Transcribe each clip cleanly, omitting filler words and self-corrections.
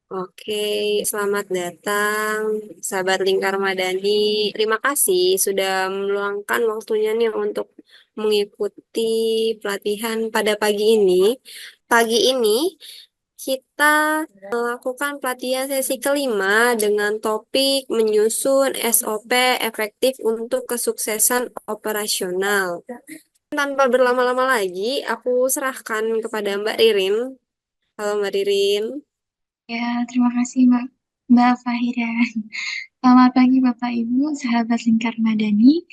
Oke, selamat datang, sahabat Lingkar Madani. Terima kasih sudah meluangkan waktunya nih untuk mengikuti pelatihan pada pagi ini. Pagi ini kita melakukan pelatihan sesi kelima dengan topik menyusun SOP efektif untuk kesuksesan operasional. Tanpa berlama-lama lagi, aku serahkan kepada Mbak Ririn. Halo Mbak Ririn. Ya, terima kasih Mbak Fahira. Selamat pagi Bapak Ibu, sahabat Lingkar Madani.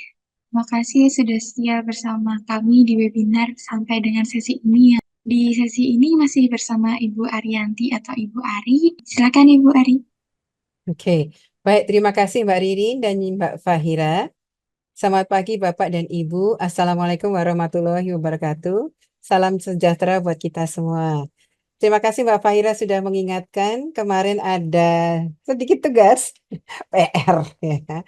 Terima kasih sudah setia bersama kami di webinar sampai dengan sesi ini. Di sesi ini masih bersama Ibu Arianti atau Ibu Ari. Silakan Ibu Ari. Oke, baik. Terima kasih Mbak Ririn dan Mbak Fahira. Selamat pagi Bapak dan Ibu. Assalamualaikum warahmatullahi wabarakatuh. Salam sejahtera buat kita semua. Terima kasih Mbak Fahira sudah mengingatkan. Kemarin ada sedikit tugas PR. Ya.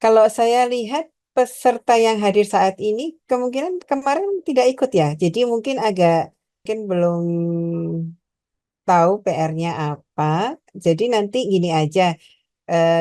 Kalau saya lihat peserta yang hadir saat ini kemungkinan kemarin tidak ikut ya. Jadi mungkin belum tahu PR-nya apa. Jadi nanti gini aja,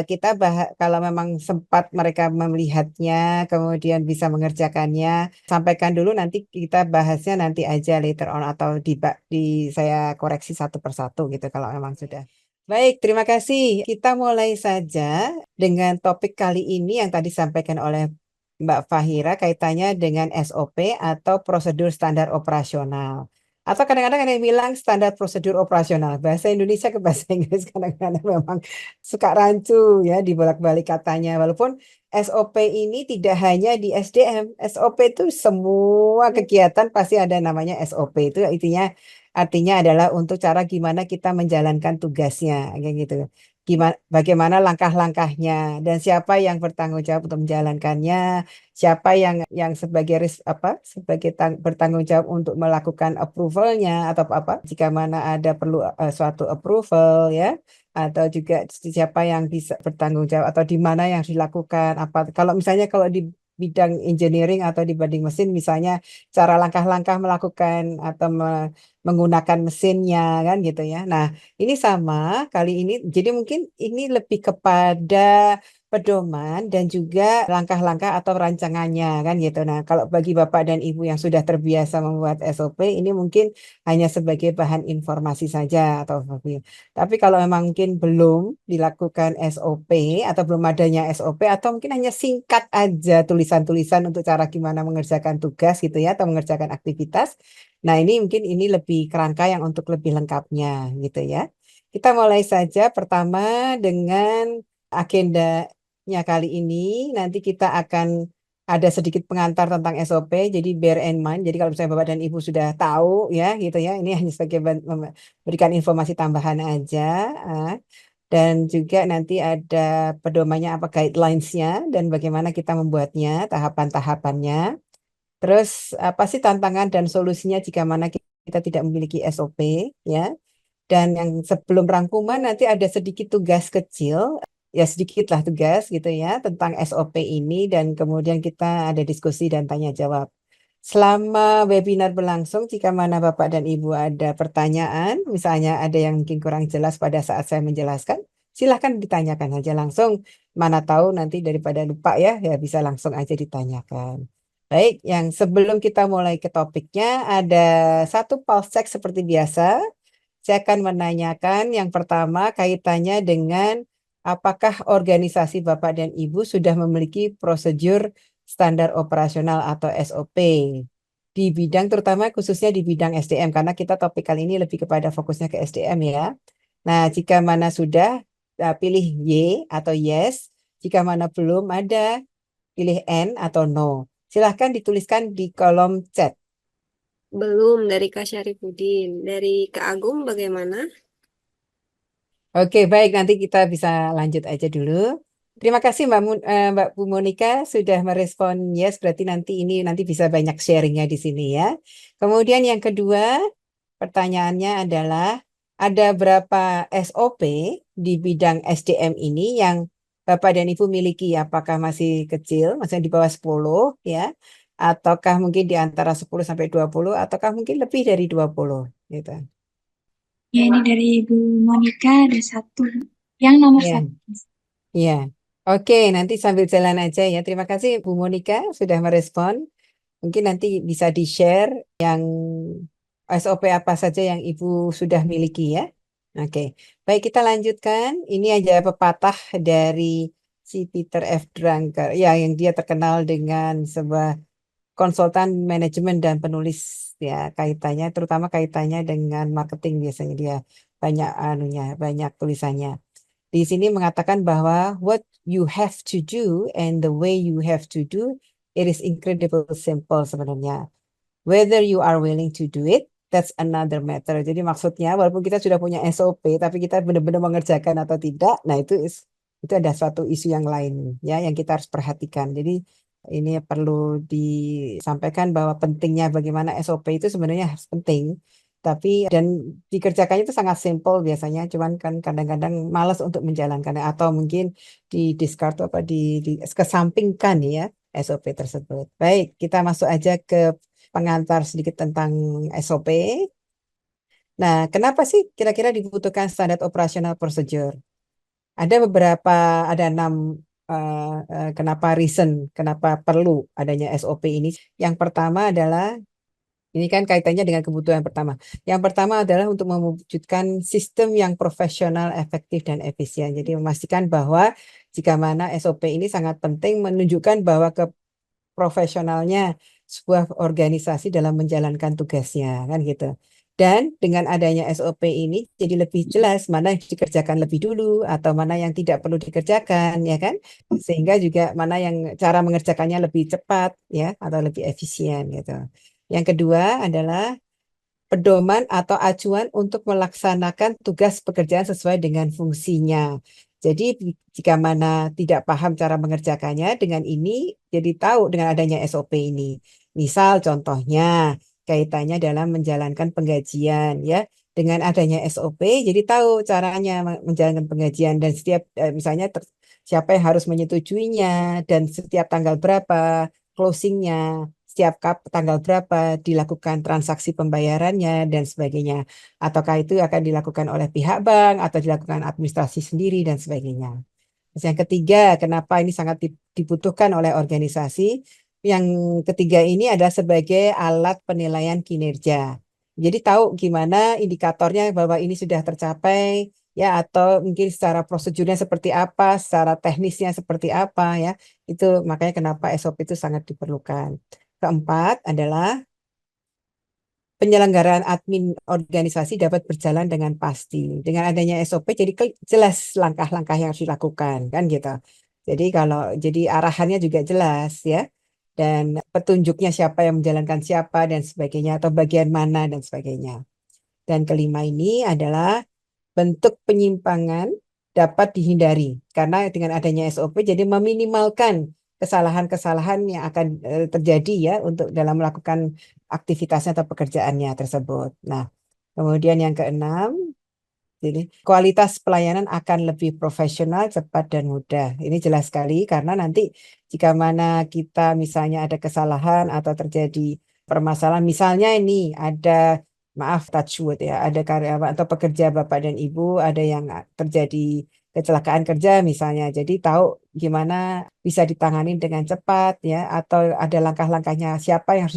kita bahas kalau memang sempat mereka melihatnya, kemudian bisa mengerjakannya, sampaikan dulu nanti kita bahasnya nanti aja later on atau di saya koreksi satu persatu gitu kalau memang sudah. Baik, terima kasih. Kita mulai saja dengan topik kali ini yang tadi disampaikan oleh Mbak Fahira kaitannya dengan SOP atau prosedur standar operasional. Atau kadang-kadang ada yang bilang standar prosedur operasional. Bahasa Indonesia ke bahasa Inggris kadang-kadang memang suka rancu ya dibolak-balik katanya. Walaupun SOP ini tidak hanya di SDM. SOP itu semua kegiatan pasti ada namanya SOP. Itu artinya adalah untuk cara gimana kita menjalankan tugasnya kayak gitu. Bagaimana langkah-langkahnya dan siapa yang bertanggung jawab untuk menjalankannya, siapa yang sebagai bertanggung jawab untuk melakukan approvalnya atau apa jika mana ada perlu suatu approval ya, atau juga siapa yang bisa bertanggung jawab atau di mana yang dilakukan apa kalau misalnya kalau di bidang engineering atau di bidang mesin misalnya cara langkah-langkah melakukan atau menggunakan mesinnya kan gitu ya. Nah, ini sama kali ini jadi mungkin ini lebih kepada pedoman dan juga langkah-langkah atau rancangannya kan gitu. Nah, kalau bagi Bapak dan Ibu yang sudah terbiasa membuat SOP ini mungkin hanya sebagai bahan informasi saja atau tapi kalau memang mungkin belum dilakukan SOP atau belum adanya SOP atau mungkin hanya singkat aja tulisan-tulisan untuk cara gimana mengerjakan tugas gitu ya atau mengerjakan aktivitas. Nah, ini mungkin ini lebih kerangka yang untuk lebih lengkapnya gitu ya. Kita mulai saja pertama dengan agendanya kali ini. Nanti kita akan ada sedikit pengantar tentang SOP, jadi bear in mind. Jadi kalau misalnya Bapak dan Ibu sudah tahu ya gitu ya, ini hanya sebagai memberikan informasi tambahan aja. ah. Dan juga nanti ada pedomannya apa guidelines-nya dan bagaimana kita membuatnya, tahapan-tahapannya. Terus apa sih tantangan dan solusinya jika mana kita tidak memiliki SOP ya. Dan yang sebelum rangkuman nanti ada sedikit tugas kecil, ya sedikitlah tugas gitu ya tentang SOP ini dan kemudian kita ada diskusi dan tanya jawab. Selama webinar berlangsung, jika mana Bapak dan Ibu ada pertanyaan, misalnya ada yang mungkin kurang jelas pada saat saya menjelaskan, silahkan ditanyakan aja langsung. Mana tahu nanti daripada lupa ya, ya bisa langsung aja ditanyakan. Baik, yang sebelum kita mulai ke topiknya, ada satu pulse check seperti biasa. Saya akan menanyakan yang pertama kaitannya dengan apakah organisasi Bapak dan Ibu sudah memiliki prosedur standar operasional atau SOP di bidang terutama khususnya di bidang SDM karena kita topik kali ini lebih kepada fokusnya ke SDM ya. Nah, jika mana sudah pilih Y atau yes, jika mana belum ada pilih N atau no. Silahkan dituliskan di kolom chat. Belum dari Kak Syarifudin. Dari Kak Agung bagaimana? Oke, baik. Nanti kita bisa lanjut aja dulu. Terima kasih Mbak Bu Monika sudah merespon yes. Berarti nanti bisa banyak sharingnya di sini ya. Kemudian yang kedua, pertanyaannya adalah ada berapa SOP di bidang SDM ini yang Bapak dan Ibu miliki? Apakah masih kecil, maksudnya di bawah 10 ya? Ataukah mungkin di antara 10 sampai 20 ataukah mungkin lebih dari 20 gitu. Ya, ini dari Ibu Monica ada satu. Yang nomor Ya, satu. iya. Oke, nanti sambil jalan aja ya. Terima kasih Bu Monika sudah merespon. Mungkin nanti bisa di-share yang SOP apa saja yang Ibu sudah miliki ya. Oke, baik kita lanjutkan. Ini aja pepatah dari si Peter F. Drucker, ya yang dia terkenal dengan sebuah konsultan manajemen dan penulis ya kaitannya, terutama kaitannya dengan marketing biasanya dia banyak anunya, banyak tulisannya. Di sini mengatakan bahwa what you have to do and the way you have to do it is incredible simple sebenarnya. Whether you are willing to do it, that's another matter. Jadi maksudnya walaupun kita sudah punya SOP, tapi kita benar-benar mengerjakan atau tidak, nah itu ada suatu isu yang lain ya yang kita harus perhatikan. Jadi ini perlu disampaikan bahwa pentingnya bagaimana SOP itu sebenarnya harus penting, tapi dan dikerjakannya itu sangat simple biasanya, cuman kan kadang-kadang malas untuk menjalankannya atau mungkin di discard apa kesampingkan ya SOP tersebut. Baik, kita masuk aja ke pengantar sedikit tentang SOP. Nah, kenapa sih kira-kira dibutuhkan standar operasional procedure? Ada beberapa, ada 6 kenapa reason, kenapa perlu adanya SOP ini. Yang pertama adalah, ini kan kaitannya dengan kebutuhan pertama. Yang pertama adalah untuk mewujudkan sistem yang profesional, efektif, dan efisien. Jadi memastikan bahwa jika mana SOP ini sangat penting menunjukkan bahwa profesionalnya sebuah organisasi dalam menjalankan tugasnya kan gitu. Dan dengan adanya SOP ini jadi lebih jelas mana yang dikerjakan lebih dulu atau mana yang tidak perlu dikerjakan ya kan. Sehingga juga mana yang cara mengerjakannya lebih cepat ya atau lebih efisien gitu. Yang kedua adalah pedoman atau acuan untuk melaksanakan tugas pekerjaan sesuai dengan fungsinya. Jadi jika mana tidak paham cara mengerjakannya dengan ini, jadi tahu dengan adanya SOP ini. Misal contohnya kaitannya dalam menjalankan penggajian ya. Dengan adanya SOP, jadi tahu caranya menjalankan penggajian dan setiap misalnya siapa yang harus menyetujuinya dan setiap tanggal berapa closingnya, setiap tanggal berapa dilakukan transaksi pembayarannya dan sebagainya. Ataukah itu akan dilakukan oleh pihak bank atau dilakukan administrasi sendiri dan sebagainya. Terus yang ketiga, kenapa ini sangat dibutuhkan oleh organisasi? Yang ketiga ini adalah sebagai alat penilaian kinerja. Jadi tahu gimana indikatornya bahwa ini sudah tercapai ya atau mungkin secara prosedurnya seperti apa, secara teknisnya seperti apa ya. Itu makanya kenapa SOP itu sangat diperlukan. Keempat adalah penyelenggaraan admin organisasi dapat berjalan dengan pasti. Dengan adanya SOP jadi jelas langkah-langkah yang harus dilakukan kan gitu. Jadi arahannya juga jelas ya. Dan petunjuknya siapa yang menjalankan siapa dan sebagainya atau bagian mana dan sebagainya. Dan kelima ini adalah bentuk penyimpangan dapat dihindari karena dengan adanya SOP jadi meminimalkan kesalahan-kesalahan yang akan terjadi ya untuk dalam melakukan aktivitasnya atau pekerjaannya tersebut. Nah, kemudian yang keenam, jadi kualitas pelayanan akan lebih profesional, cepat dan mudah. Ini jelas sekali karena nanti jika mana kita misalnya ada kesalahan atau terjadi permasalahan, misalnya ini ada maaf touch wood ya, ada karyawan atau pekerja Bapak dan Ibu ada yang terjadi kecelakaan kerja misalnya. Jadi tahu gimana bisa ditangani dengan cepat ya atau ada langkah-langkahnya siapa yang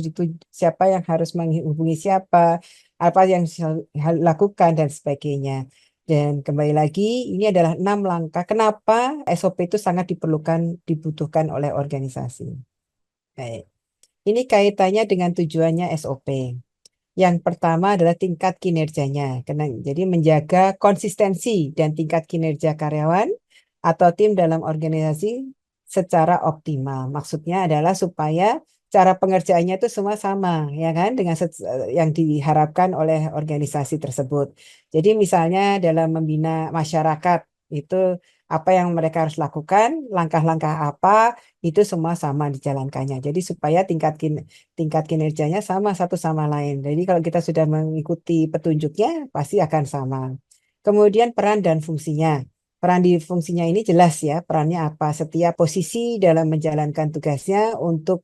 harus menghubungi siapa, apa yang harus lakukan dan sebagainya. Dan kembali lagi, ini adalah 6 langkah. Kenapa SOP itu sangat dibutuhkan oleh organisasi. Baik. Ini kaitannya dengan tujuannya SOP. Yang pertama adalah tingkat kinerjanya. Jadi menjaga konsistensi dan tingkat kinerja karyawan atau tim dalam organisasi secara optimal. Maksudnya adalah supaya cara pengerjaannya itu semua sama, ya kan, dengan yang diharapkan oleh organisasi tersebut. Jadi misalnya dalam membina masyarakat itu apa yang mereka harus lakukan, langkah-langkah apa, itu semua sama dijalankannya. Jadi supaya tingkat kinerjanya sama satu sama lain. Jadi kalau kita sudah mengikuti petunjuknya, pasti akan sama. Kemudian peran dan fungsinya. Peran di fungsinya ini jelas ya, perannya apa. Setiap posisi dalam menjalankan tugasnya untuk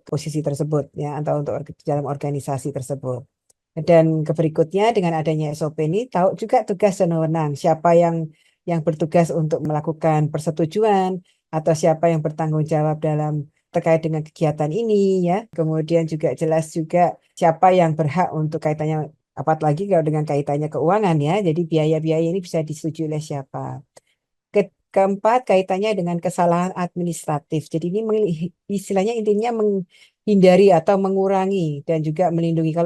posisi tersebut ya atau untuk dalam organisasi tersebut. Dan berikutnya dengan adanya SOP ini tahu juga tugas dan wewenang, siapa yang bertugas untuk melakukan persetujuan atau siapa yang bertanggung jawab dalam terkait dengan kegiatan ini ya. Kemudian juga jelas juga siapa yang berhak untuk kaitannya apalagi kalau dengan kaitannya keuangan ya. Jadi biaya-biaya ini bisa disetujui oleh siapa. Keempat, kaitannya dengan kesalahan administratif. Jadi ini istilahnya intinya menghindari atau mengurangi dan juga melindungi.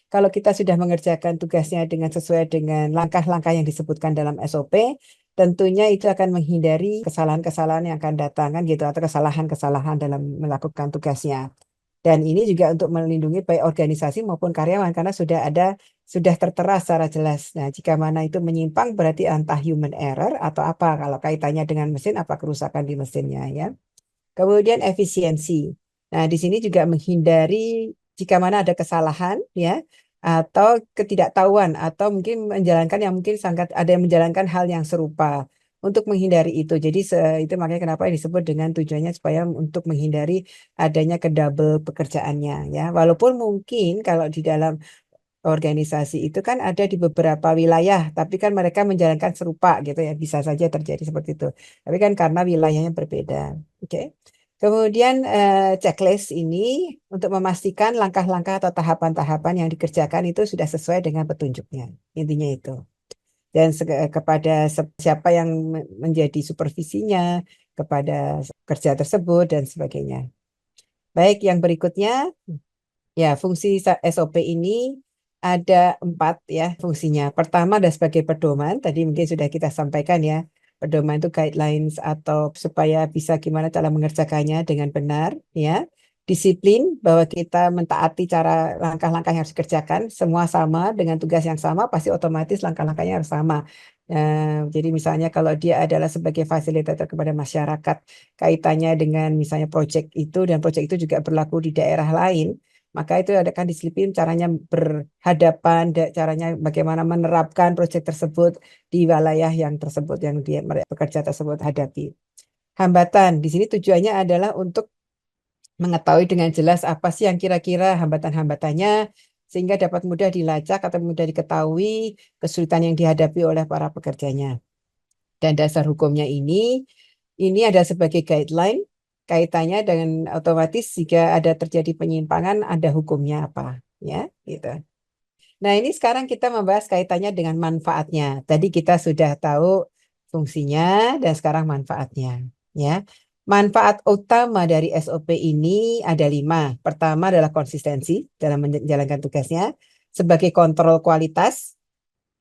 Kalau kita sudah mengerjakan tugasnya dengan sesuai dengan langkah-langkah yang disebutkan dalam SOP, tentunya itu akan menghindari kesalahan-kesalahan yang akan datang kan gitu atau kesalahan-kesalahan dalam melakukan tugasnya. Dan ini juga untuk melindungi baik organisasi maupun karyawan karena sudah tertera secara jelas. Nah, jika mana itu menyimpang berarti entah human error atau apa. Kalau kaitannya dengan mesin, apa kerusakan di mesinnya ya. Kemudian efisiensi. Nah, di sini juga menghindari jika mana ada kesalahan ya atau ketidaktahuan atau mungkin menjalankan yang mungkin sangat ada yang menjalankan hal yang serupa untuk menghindari itu. Jadi itu makanya kenapa disebut dengan tujuannya supaya untuk menghindari adanya kedouble pekerjaannya ya. Walaupun mungkin kalau di dalam organisasi itu kan ada di beberapa wilayah, tapi kan mereka menjalankan serupa gitu ya, bisa saja terjadi seperti itu. Tapi kan karena wilayahnya berbeda. Oke. Kemudian checklist ini untuk memastikan langkah-langkah atau tahapan-tahapan yang dikerjakan itu sudah sesuai dengan petunjuknya. Intinya itu. Dan kepada siapa yang menjadi supervisinya, kepada kerja tersebut dan sebagainya. Baik, yang berikutnya ya, fungsi SOP ini ada 4 ya fungsinya. Pertama ada sebagai pedoman, tadi mungkin sudah kita sampaikan ya. Pedoman itu guidelines atau supaya bisa gimana cara mengerjakannya dengan benar ya. Disiplin bahwa kita mentaati cara langkah-langkah yang harus dikerjakan, semua sama dengan tugas yang sama, pasti otomatis langkah-langkahnya harus sama. Jadi misalnya kalau dia adalah sebagai fasilitator kepada masyarakat, kaitannya dengan misalnya proyek itu dan proyek itu juga berlaku di daerah lain, maka itu akan disiplin caranya berhadapan, caranya bagaimana menerapkan proyek tersebut di wilayah yang tersebut yang dia bekerja tersebut hadapi. Hambatan di sini tujuannya adalah untuk mengetahui dengan jelas apa sih yang kira-kira hambatan-hambatannya sehingga dapat mudah dilacak atau mudah diketahui kesulitan yang dihadapi oleh para pekerjanya. Dan dasar hukumnya ini ada sebagai guideline kaitannya dengan otomatis jika ada terjadi penyimpangan ada hukumnya apa ya gitu. Nah, ini sekarang kita membahas kaitannya dengan manfaatnya. Tadi kita sudah tahu fungsinya dan sekarang manfaatnya ya. Manfaat utama dari SOP ini ada 5. Pertama adalah konsistensi dalam menjalankan tugasnya sebagai kontrol kualitas.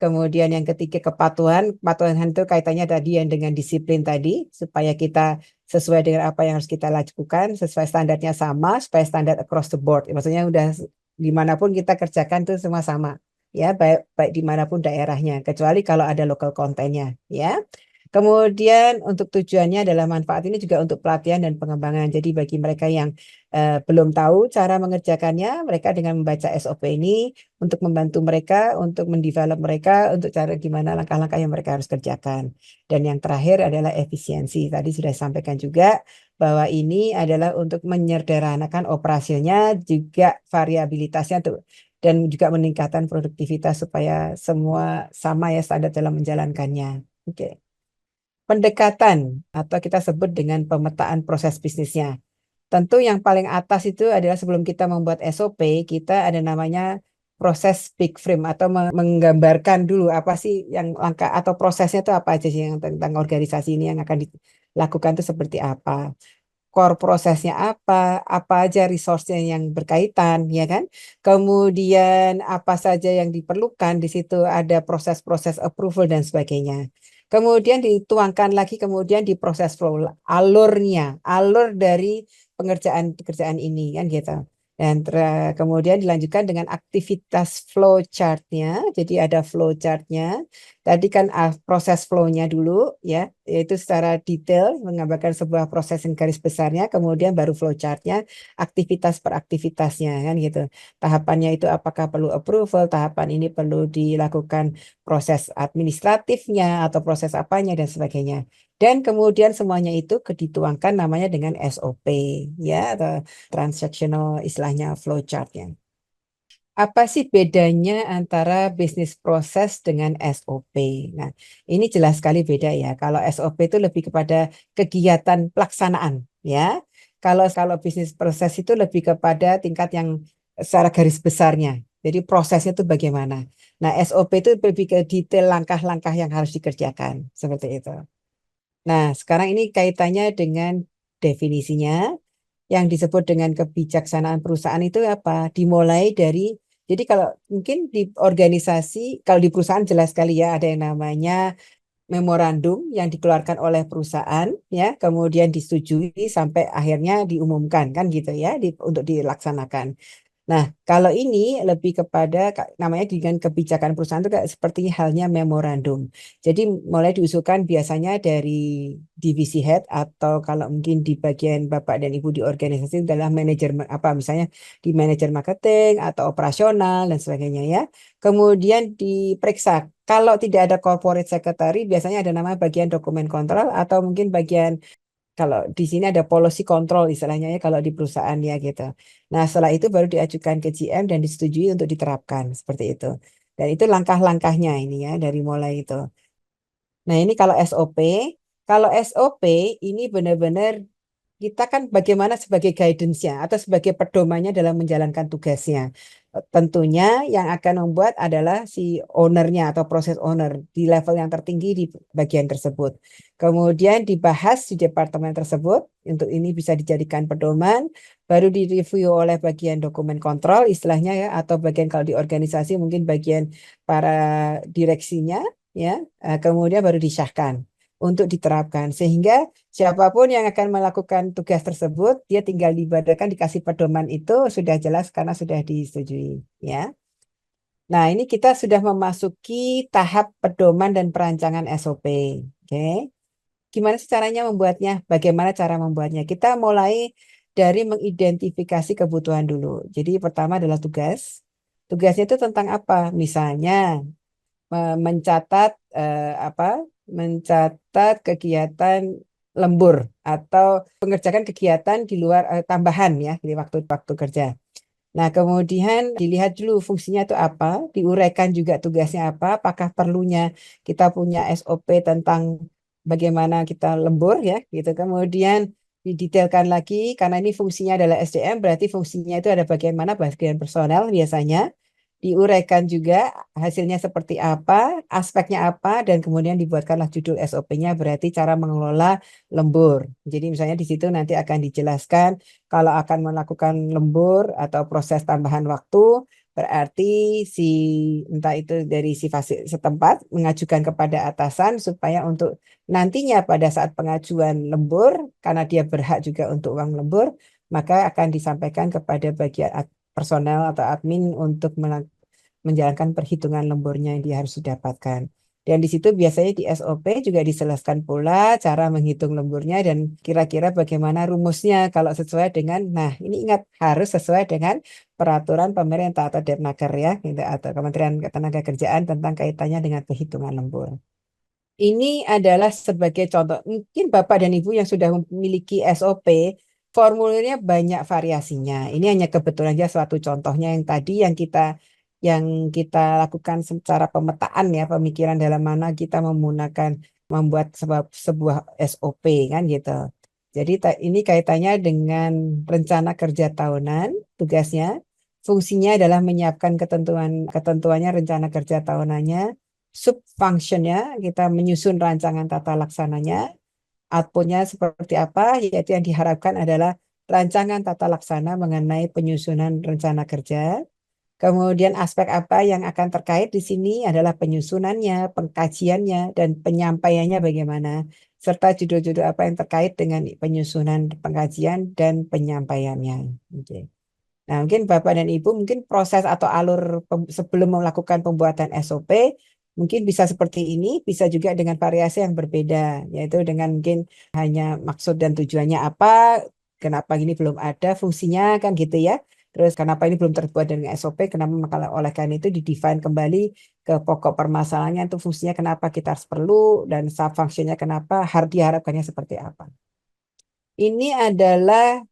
Kemudian yang ketiga kepatuhan. Kepatuhan itu kaitannya tadi yang dengan disiplin tadi, supaya kita sesuai dengan apa yang harus kita lakukan, sesuai standarnya sama, supaya standar across the board. Maksudnya udah dimanapun kita kerjakan itu semua sama. Ya, baik dimanapun daerahnya, kecuali kalau ada local content-nya. Ya. Kemudian untuk tujuannya adalah manfaat ini juga untuk pelatihan dan pengembangan. Jadi bagi mereka yang belum tahu cara mengerjakannya, mereka dengan membaca SOP ini untuk membantu mereka, untuk mendevelop mereka, untuk cara gimana langkah-langkah yang mereka harus kerjakan. Dan yang terakhir adalah efisiensi. Tadi sudah disampaikan juga bahwa ini adalah untuk menyederhanakan operasionalnya, juga variabilitasnya tuh, dan juga meningkatkan produktivitas supaya semua sama ya standar dalam menjalankannya. Oke. Pendekatan atau kita sebut dengan pemetaan proses bisnisnya. Tentu yang paling atas itu adalah sebelum kita membuat SOP, kita ada namanya proses big frame atau menggambarkan dulu apa sih yang langkah atau prosesnya itu apa aja sih yang tentang organisasi ini yang akan dilakukan itu seperti apa. Core prosesnya apa aja resource-nya yang berkaitan, ya kan? Kemudian apa saja yang diperlukan, di situ ada proses-proses approval dan sebagainya. Kemudian dituangkan lagi kemudian di proses flow, alur dari pekerjaan ini kan gitu. Dan kemudian dilanjutkan dengan aktivitas flow chart-nya. Jadi ada flow chart-nya. Tadi kan proses flow-nya dulu ya, yaitu secara detail menggambarkan sebuah proses yang garis besarnya, kemudian baru flow chart-nya, aktivitas per aktivitasnya kan gitu. Tahapannya itu apakah perlu approval, tahapan ini perlu dilakukan proses administratifnya atau proses apanya dan sebagainya. Dan kemudian semuanya itu dituangkan namanya dengan SOP ya atau transactional istilahnya flow chart-nya. apa sih bedanya antara bisnis proses dengan SOP? Nah, ini jelas sekali beda ya. Kalau SOP itu lebih kepada kegiatan pelaksanaan, ya. Kalau bisnis proses itu lebih kepada tingkat yang secara garis besarnya. Jadi prosesnya itu bagaimana. Nah, SOP itu lebih ke detail langkah-langkah yang harus dikerjakan, seperti itu. Nah, sekarang ini kaitannya dengan definisinya. Yang disebut dengan kebijaksanaan perusahaan itu apa? Dimulai dari, jadi kalau mungkin di organisasi, kalau di perusahaan jelas sekali ya ada yang namanya memorandum yang dikeluarkan oleh perusahaan, ya, kemudian disetujui sampai akhirnya diumumkan kan gitu ya, untuk dilaksanakan. Nah, kalau ini lebih kepada namanya dengan kebijakan perusahaan itu kayak seperti halnya memorandum. Jadi mulai diusulkan biasanya dari divisi head atau kalau mungkin di bagian Bapak dan Ibu di organisasi adalah manajer apa misalnya di manajer marketing atau operasional dan sebagainya ya. Kemudian diperiksa. Kalau tidak ada corporate secretary biasanya ada nama bagian dokumen kontrol atau mungkin bagian kalau di sini ada policy control istilahnya ya kalau di perusahaan ya gitu. Nah, setelah itu baru diajukan ke GM dan disetujui untuk diterapkan seperti itu. Dan itu langkah-langkahnya ini ya dari mulai itu. Nah, ini kalau SOP. Kalau SOP ini benar-benar kita kan bagaimana sebagai guidance-nya atau sebagai pedomannya dalam menjalankan tugasnya. Tentunya yang akan membuat adalah si ownernya atau proses owner di level yang tertinggi di bagian tersebut. Kemudian dibahas di departemen tersebut, untuk ini bisa dijadikan pedoman, baru direview oleh bagian dokumen kontrol istilahnya ya, atau bagian kalau di organisasi mungkin bagian para direksinya, ya, kemudian baru disahkan untuk diterapkan. Sehingga siapapun yang akan melakukan tugas tersebut, dia tinggal diibaratkan dikasih pedoman itu sudah jelas karena sudah disetujui, ya. Nah, ini kita sudah memasuki tahap pedoman dan perancangan SOP. Oke. Gimana sih caranya membuatnya? Bagaimana cara membuatnya? Kita mulai dari mengidentifikasi kebutuhan dulu. Jadi pertama adalah tugas. Tugasnya itu tentang apa? Misalnya mencatat apa? Mencatat kegiatan lembur atau mengerjakan kegiatan di luar tambahan ya di waktu-waktu kerja. Nah, kemudian dilihat dulu fungsinya itu apa, diuraikan juga tugasnya apa, apakah perlunya kita punya SOP tentang bagaimana kita lembur ya, gitu. Kemudian didetailkan lagi karena ini fungsinya adalah SDM, berarti fungsinya itu ada bagian mana, bagian personel biasanya. Diuraikan juga hasilnya seperti apa, aspeknya apa, dan kemudian dibuatkanlah judul SOP-nya, berarti cara mengelola lembur. Jadi misalnya di situ nanti akan dijelaskan kalau akan melakukan lembur atau proses tambahan waktu, berarti si entah itu dari si fasilitas setempat mengajukan kepada atasan supaya untuk nantinya pada saat pengajuan lembur, karena dia berhak juga untuk uang lembur, maka akan disampaikan kepada bagian personel atau admin untuk menjalankan perhitungan lemburnya yang dia harus didapatkan. Dan di situ biasanya di SOP juga dijelaskan pula cara menghitung lemburnya dan kira-kira bagaimana rumusnya kalau sesuai dengan, nah ini ingat harus sesuai dengan peraturan pemerintah atau Depnaker ya, gitu, atau Kementerian Ketenagakerjaan tentang kaitannya dengan perhitungan lembur. Ini adalah sebagai contoh, mungkin Bapak dan Ibu yang sudah memiliki SOP, formulirnya banyak variasinya. Ini hanya kebetulan saja suatu contohnya yang kita lakukan secara pemetaan ya, pemikiran dalam mana kita menggunakan membuat sebuah SOP kan gitu. Jadi ini kaitannya dengan rencana kerja tahunan, tugasnya, fungsinya adalah menyiapkan ketentuannya rencana kerja tahunannya, sub-functionnya kita menyusun rancangan tata laksananya, outputnya seperti apa, yaitu yang diharapkan adalah rancangan tata laksana mengenai penyusunan rencana kerja. Kemudian aspek apa yang akan terkait di sini adalah penyusunannya, pengkajiannya, dan penyampaiannya bagaimana, serta judul-judul apa yang terkait dengan penyusunan, pengkajian, dan penyampaiannya. Oke. Nah, mungkin Bapak dan Ibu mungkin proses atau alur sebelum melakukan pembuatan SOP mungkin bisa seperti ini, bisa juga dengan variasi yang berbeda, yaitu dengan mungkin hanya maksud dan tujuannya apa, kenapa ini belum ada fungsinya kan gitu ya. Terus kenapa ini belum terbuat dengan SOP, kenapa maka oleh karena itu didefine kembali ke pokok permasalahannya itu fungsinya kenapa kita harus perlu dan sub fungsinya kenapa harus diharapkannya seperti apa. Ini adalah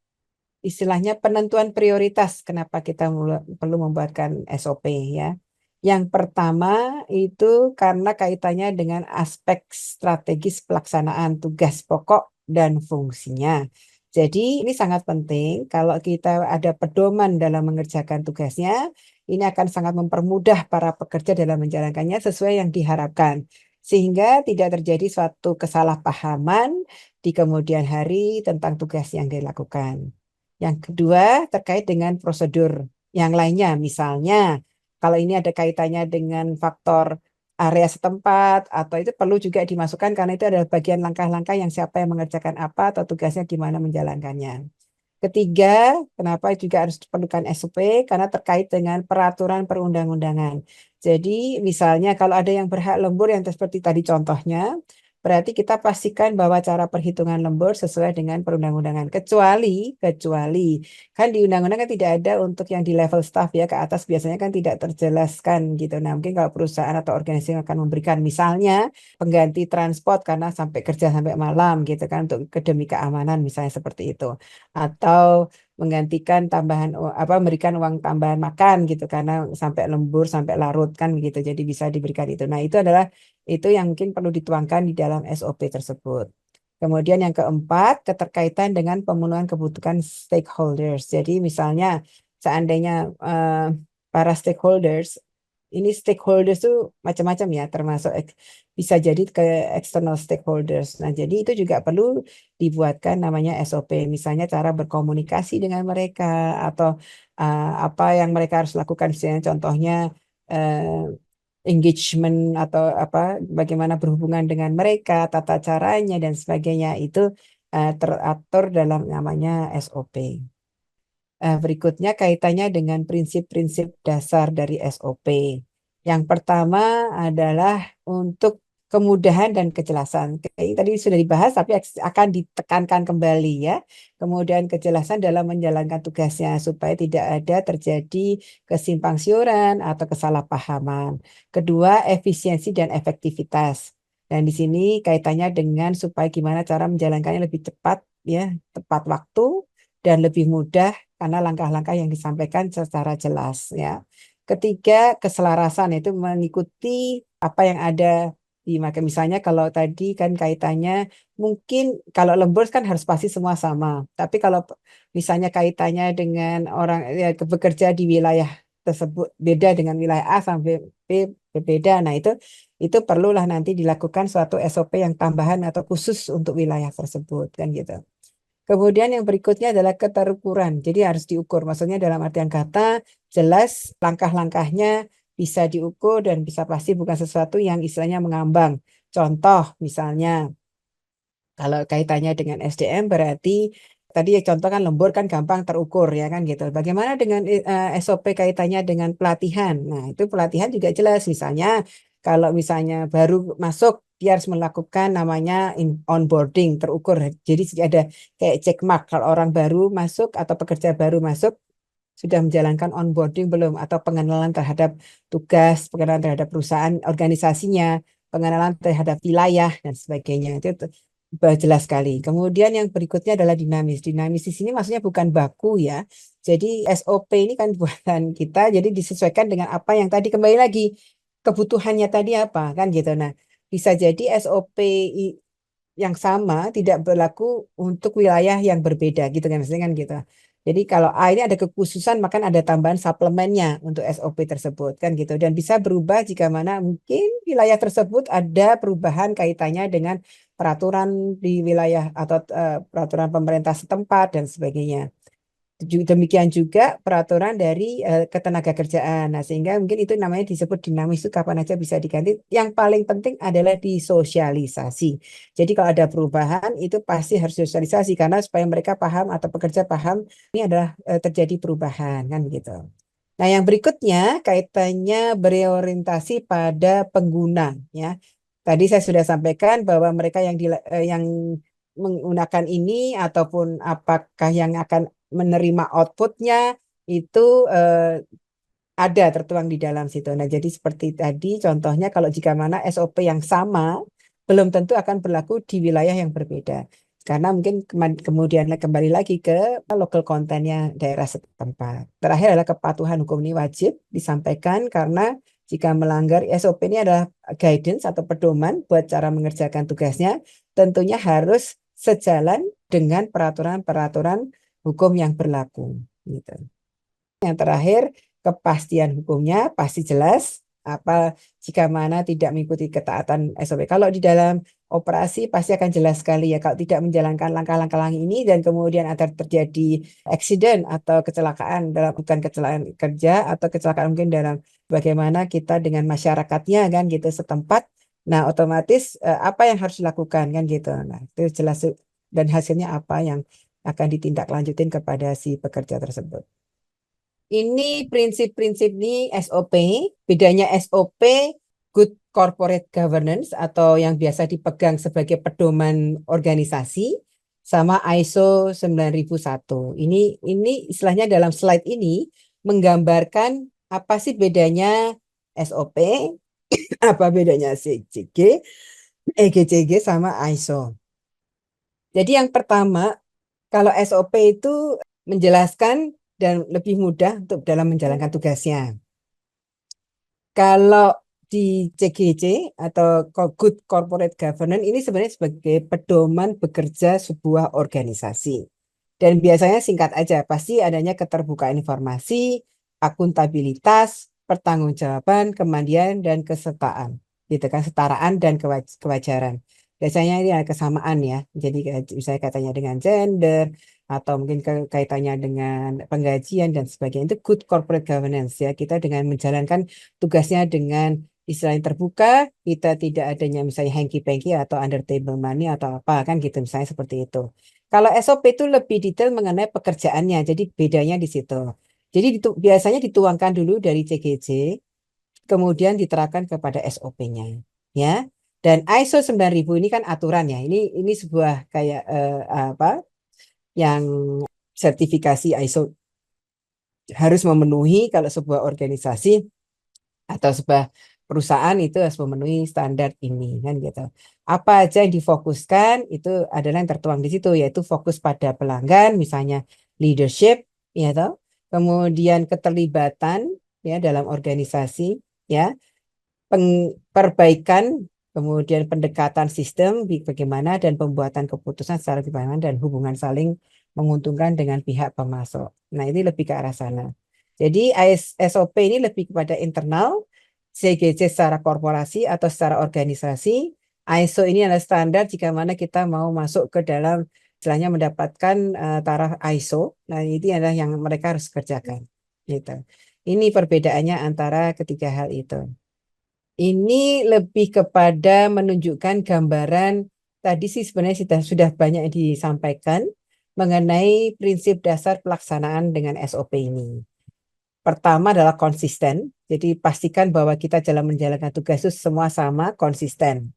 istilahnya penentuan prioritas kenapa kita perlu membuatkan SOP ya. Yang pertama itu karena kaitannya dengan aspek strategis pelaksanaan tugas pokok dan fungsinya. Jadi ini sangat penting kalau kita ada pedoman dalam mengerjakan tugasnya, ini akan sangat mempermudah para pekerja dalam menjalankannya sesuai yang diharapkan. Sehingga tidak terjadi suatu kesalahpahaman di kemudian hari tentang tugas yang dilakukan. Yang kedua terkait dengan prosedur yang lainnya, misalnya kalau ini ada kaitannya dengan faktor area setempat atau itu perlu juga dimasukkan karena itu adalah bagian langkah-langkah yang siapa yang mengerjakan apa atau tugasnya gimana menjalankannya. Ketiga, kenapa juga harus diperlukan SOP? Karena terkait dengan peraturan perundang-undangan. Jadi misalnya kalau ada yang berhak lembur yang seperti tadi contohnya, berarti kita pastikan bahwa cara perhitungan lembur sesuai dengan perundang-undangan. Kecuali kan di undang-undang kan tidak ada untuk yang di level staff ya ke atas biasanya kan tidak terjelaskan gitu. Nah mungkin kalau perusahaan atau organisasi yang akan memberikan misalnya pengganti transport karena sampai kerja sampai malam gitu kan untuk demi keamanan misalnya seperti itu atau menggantikan tambahan apa memberikan uang tambahan makan gitu karena sampai lembur sampai larut kan gitu jadi bisa diberikan itu. Nah, itu adalah itu yang mungkin perlu dituangkan di dalam SOP tersebut. Kemudian yang keempat, keterkaitan dengan pemenuhan kebutuhan stakeholders. Jadi misalnya seandainya para stakeholders ini stakeholders itu macam-macam ya, termasuk bisa jadi ke external stakeholders. Nah, jadi itu juga perlu dibuatkan namanya SOP, misalnya cara berkomunikasi dengan mereka atau apa yang mereka harus lakukan, misalnya contohnya engagement atau apa, bagaimana berhubungan dengan mereka, tata caranya dan sebagainya itu teratur dalam namanya SOP. Berikutnya kaitannya dengan prinsip-prinsip dasar dari SOP. Yang pertama adalah untuk kemudahan dan kejelasan. Tadi sudah dibahas, tapi akan ditekankan kembali ya. Kemudian kejelasan dalam menjalankan tugasnya supaya tidak ada terjadi kesimpang siuran atau kesalahpahaman. Kedua, efisiensi dan efektivitas. Dan di sini kaitannya dengan supaya gimana cara menjalankannya lebih cepat ya, tepat waktu dan lebih mudah karena langkah-langkah yang disampaikan secara jelas ya. Ketiga, keselarasan itu mengikuti apa yang ada di maka misalnya kalau tadi kan kaitannya mungkin kalau lembur kan harus pasti semua sama. Tapi kalau misalnya kaitannya dengan orang ya, bekerja di wilayah tersebut beda dengan wilayah A sampai B berbeda. Nah, itu perlulah nanti dilakukan suatu SOP yang tambahan atau khusus untuk wilayah tersebut kan gitu. Kemudian yang berikutnya adalah keterukuran. Jadi harus diukur. Maksudnya dalam artian kata jelas langkah-langkahnya bisa diukur dan bisa pasti bukan sesuatu yang istilahnya mengambang. Contoh misalnya kalau kaitannya dengan SDM berarti tadi ya contoh kan lembur kan gampang terukur ya kan gitu. Bagaimana dengan SOP kaitannya dengan pelatihan? Nah, itu pelatihan juga jelas misalnya kalau misalnya baru masuk dia harus melakukan namanya onboarding terukur. Jadi ada kayak check mark kalau orang baru masuk atau pekerja baru masuk sudah menjalankan onboarding belum atau pengenalan terhadap tugas, pengenalan terhadap perusahaan organisasinya, pengenalan terhadap wilayah dan sebagainya. Itu jelas sekali. Kemudian yang berikutnya adalah dinamis. Dinamis di sini maksudnya bukan baku ya. Jadi SOP ini kan buatan kita, jadi disesuaikan dengan apa yang tadi kembali lagi kebutuhannya tadi apa kan gitu. Nah, bisa jadi SOP yang sama tidak berlaku untuk wilayah yang berbeda gitu kan maksudnya kan gitu. Jadi kalau A ini ada kekhususan maka ada tambahan suplemennya untuk SOP tersebut kan gitu dan bisa berubah jika mana mungkin wilayah tersebut ada perubahan kaitannya dengan peraturan di wilayah atau peraturan pemerintah setempat dan sebagainya. Demikian juga peraturan dari ketenagakerjaan. Nah, sehingga mungkin itu namanya disebut dinamis itu kapan aja bisa diganti. Yang paling penting adalah disosialisasi. Jadi kalau ada perubahan itu pasti harus sosialisasi karena supaya mereka paham atau pekerja paham ini adalah terjadi perubahan kan gitu. Nah, yang berikutnya kaitannya berorientasi pada pengguna ya. Tadi saya sudah sampaikan bahwa mereka yang menggunakan ini ataupun apakah yang akan menerima outputnya itu ada tertuang di dalam situ. Nah, jadi seperti tadi contohnya kalau jika mana SOP yang sama belum tentu akan berlaku di wilayah yang berbeda. Karena mungkin kemudian kembali lagi ke local content-nya daerah setempat. Terakhir adalah kepatuhan hukum ini wajib disampaikan karena jika melanggar SOP ini adalah guidance atau pedoman buat cara mengerjakan tugasnya, tentunya harus sejalan dengan peraturan-peraturan hukum yang berlaku. Gitu. Yang terakhir, kepastian hukumnya pasti jelas apa jika mana tidak mengikuti ketaatan SOP. Kalau di dalam operasi pasti akan jelas sekali ya kalau tidak menjalankan langkah-langkah ini dan kemudian ada terjadi accident atau kecelakaan dalam bukan kecelakaan kerja atau kecelakaan mungkin dalam bagaimana kita dengan masyarakatnya kan gitu setempat. Nah, otomatis apa yang harus dilakukan kan gitu. Nah, itu jelas dan hasilnya apa yang akan ditindaklanjutin kepada si pekerja tersebut. Ini prinsip-prinsip ini SOP, bedanya SOP Good Corporate Governance atau yang biasa dipegang sebagai pedoman organisasi sama ISO 9001. Ini istilahnya dalam slide ini menggambarkan apa sih bedanya SOP, apa bedanya CCG, EGCG sama ISO. Jadi yang pertama, kalau SOP itu menjelaskan dan lebih mudah untuk dalam menjalankan tugasnya. Kalau di CGC atau Good Corporate Governance ini sebenarnya sebagai pedoman bekerja sebuah organisasi. Dan biasanya singkat aja, pasti adanya keterbukaan informasi, akuntabilitas, pertanggungjawaban, kemandirian, dan kesetaraan. Gitu kan, kesetaraan dan kewajaran. Biasanya ini ada kesamaan ya. Jadi misalnya katanya dengan gender, atau mungkin kaitannya dengan penggajian dan sebagainya. Itu good corporate governance ya. Kita dengan menjalankan tugasnya dengan istilahnya terbuka, kita tidak adanya misalnya hanky-panky atau under table money atau apa kan gitu misalnya seperti itu. Kalau SOP itu lebih detail mengenai pekerjaannya, jadi bedanya di situ. Jadi biasanya dituangkan dulu dari CGC, kemudian diterapkan kepada SOP-nya, ya. Dan ISO 9000 ini kan aturan ya. Ini sebuah kayak apa? Yang sertifikasi ISO harus memenuhi kalau sebuah organisasi atau sebuah perusahaan itu harus memenuhi standar ini kan gitu. Apa aja yang difokuskan itu adalah yang tertuang di situ yaitu fokus pada pelanggan misalnya leadership ya toh. Kemudian keterlibatan ya dalam organisasi ya, perbaikan kemudian pendekatan sistem bagaimana dan pembuatan keputusan secara berbarengan dan hubungan saling menguntungkan dengan pihak pemasok. Nah, ini lebih ke arah sana. Jadi SOP ini lebih kepada internal, CGC secara korporasi atau secara organisasi, ISO ini adalah standar jika mana kita mau masuk ke dalam istilahnya mendapatkan taraf ISO. Nah, ini adalah yang mereka harus kerjakan. Gitu. Ini perbedaannya antara ketiga hal itu. Ini lebih kepada menunjukkan gambaran tadi sih sebenarnya sudah banyak disampaikan mengenai prinsip dasar pelaksanaan dengan SOP ini. Pertama adalah konsisten, jadi pastikan bahwa kita dalam menjalankan tugas itu semua sama, konsisten.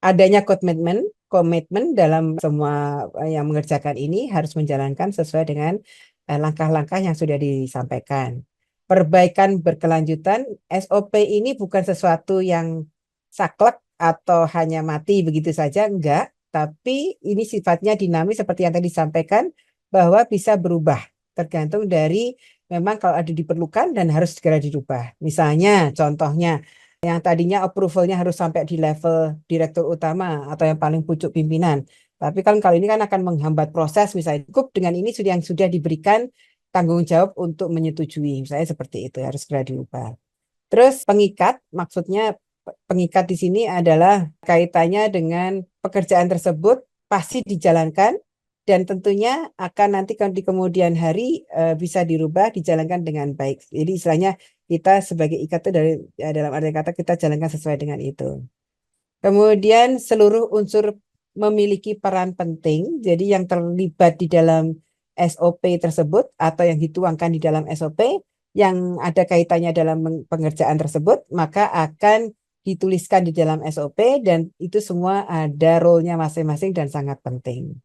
Adanya komitmen dalam semua yang mengerjakan ini harus menjalankan sesuai dengan langkah-langkah yang sudah disampaikan. Perbaikan berkelanjutan, SOP ini bukan sesuatu yang saklek atau hanya mati begitu saja, enggak. Tapi ini sifatnya dinamis seperti yang tadi disampaikan bahwa bisa berubah tergantung dari memang kalau ada diperlukan dan harus segera dirubah. Misalnya, contohnya yang tadinya approval-nya harus sampai di level direktur utama atau yang paling pucuk pimpinan. Tapi kan kalau ini kan akan menghambat proses, misalnya cukup dengan ini yang sudah diberikan tanggung jawab untuk menyetujui, misalnya seperti itu harus segera diubah. Terus pengikat, maksudnya pengikat di sini adalah kaitannya dengan pekerjaan tersebut pasti dijalankan dan tentunya akan nanti di kemudian hari bisa dirubah, dijalankan dengan baik. Jadi istilahnya kita sebagai ikat itu dalam arti kata kita jalankan sesuai dengan itu. Kemudian seluruh unsur memiliki peran penting, jadi yang terlibat di dalam SOP tersebut atau yang dituangkan di dalam SOP yang ada kaitannya dalam pengerjaan tersebut, maka akan dituliskan di dalam SOP dan itu semua ada role-nya masing-masing dan sangat penting.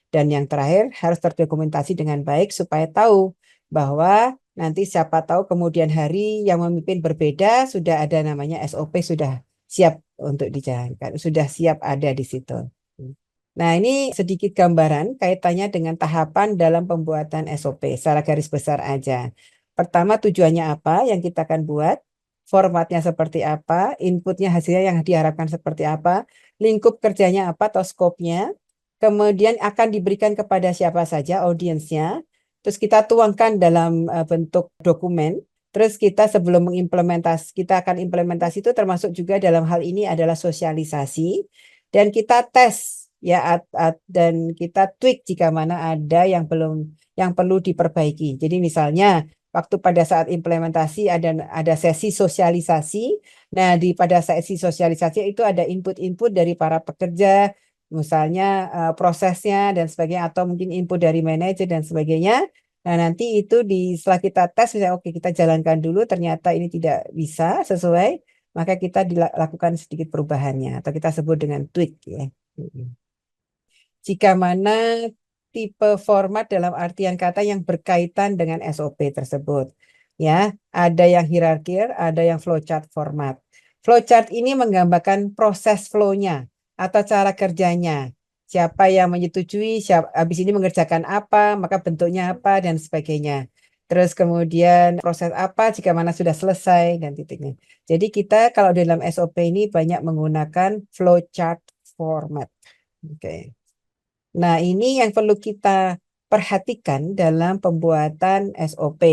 Dan yang terakhir harus terdokumentasi dengan baik supaya tahu bahwa nanti siapa tahu kemudian hari yang memimpin berbeda sudah ada namanya SOP sudah siap untuk dijalankan, sudah siap ada di situ. Nah, ini sedikit gambaran kaitannya dengan tahapan dalam pembuatan SOP secara garis besar aja. Pertama, tujuannya apa yang kita akan buat, formatnya seperti apa, inputnya hasilnya yang diharapkan seperti apa, lingkup kerjanya apa atau skopnya, kemudian akan diberikan kepada siapa saja audiensnya, terus kita tuangkan dalam bentuk dokumen. Terus kita sebelum mengimplementasi, kita akan implementasi itu termasuk juga dalam hal ini adalah sosialisasi dan kita tes ya dan kita tweak jika mana ada yang belum yang perlu diperbaiki. Jadi misalnya waktu pada saat implementasi ada sesi sosialisasi. Nah, pada sesi sosialisasi itu ada input-input dari para pekerja, misalnya prosesnya dan sebagainya atau mungkin input dari manajer dan sebagainya. Nah, nanti itu setelah kita tes, misalnya oke kita jalankan dulu, ternyata ini tidak bisa sesuai, maka kita dilakukan sedikit perubahannya, atau kita sebut dengan tweak ya. Jika mana tipe format dalam artian kata yang berkaitan dengan SOP tersebut. Ya, ada yang hierarkir, ada yang flowchart format. Flowchart ini menggambarkan proses flow-nya atau cara kerjanya. Siapa yang menyetujui, habis ini mengerjakan apa, maka bentuknya apa, dan sebagainya. Terus kemudian proses apa jika mana sudah selesai, dan titiknya. Jadi kita kalau dalam SOP ini banyak menggunakan flowchart format. Oke. Nah, ini yang perlu kita perhatikan dalam pembuatan SOP.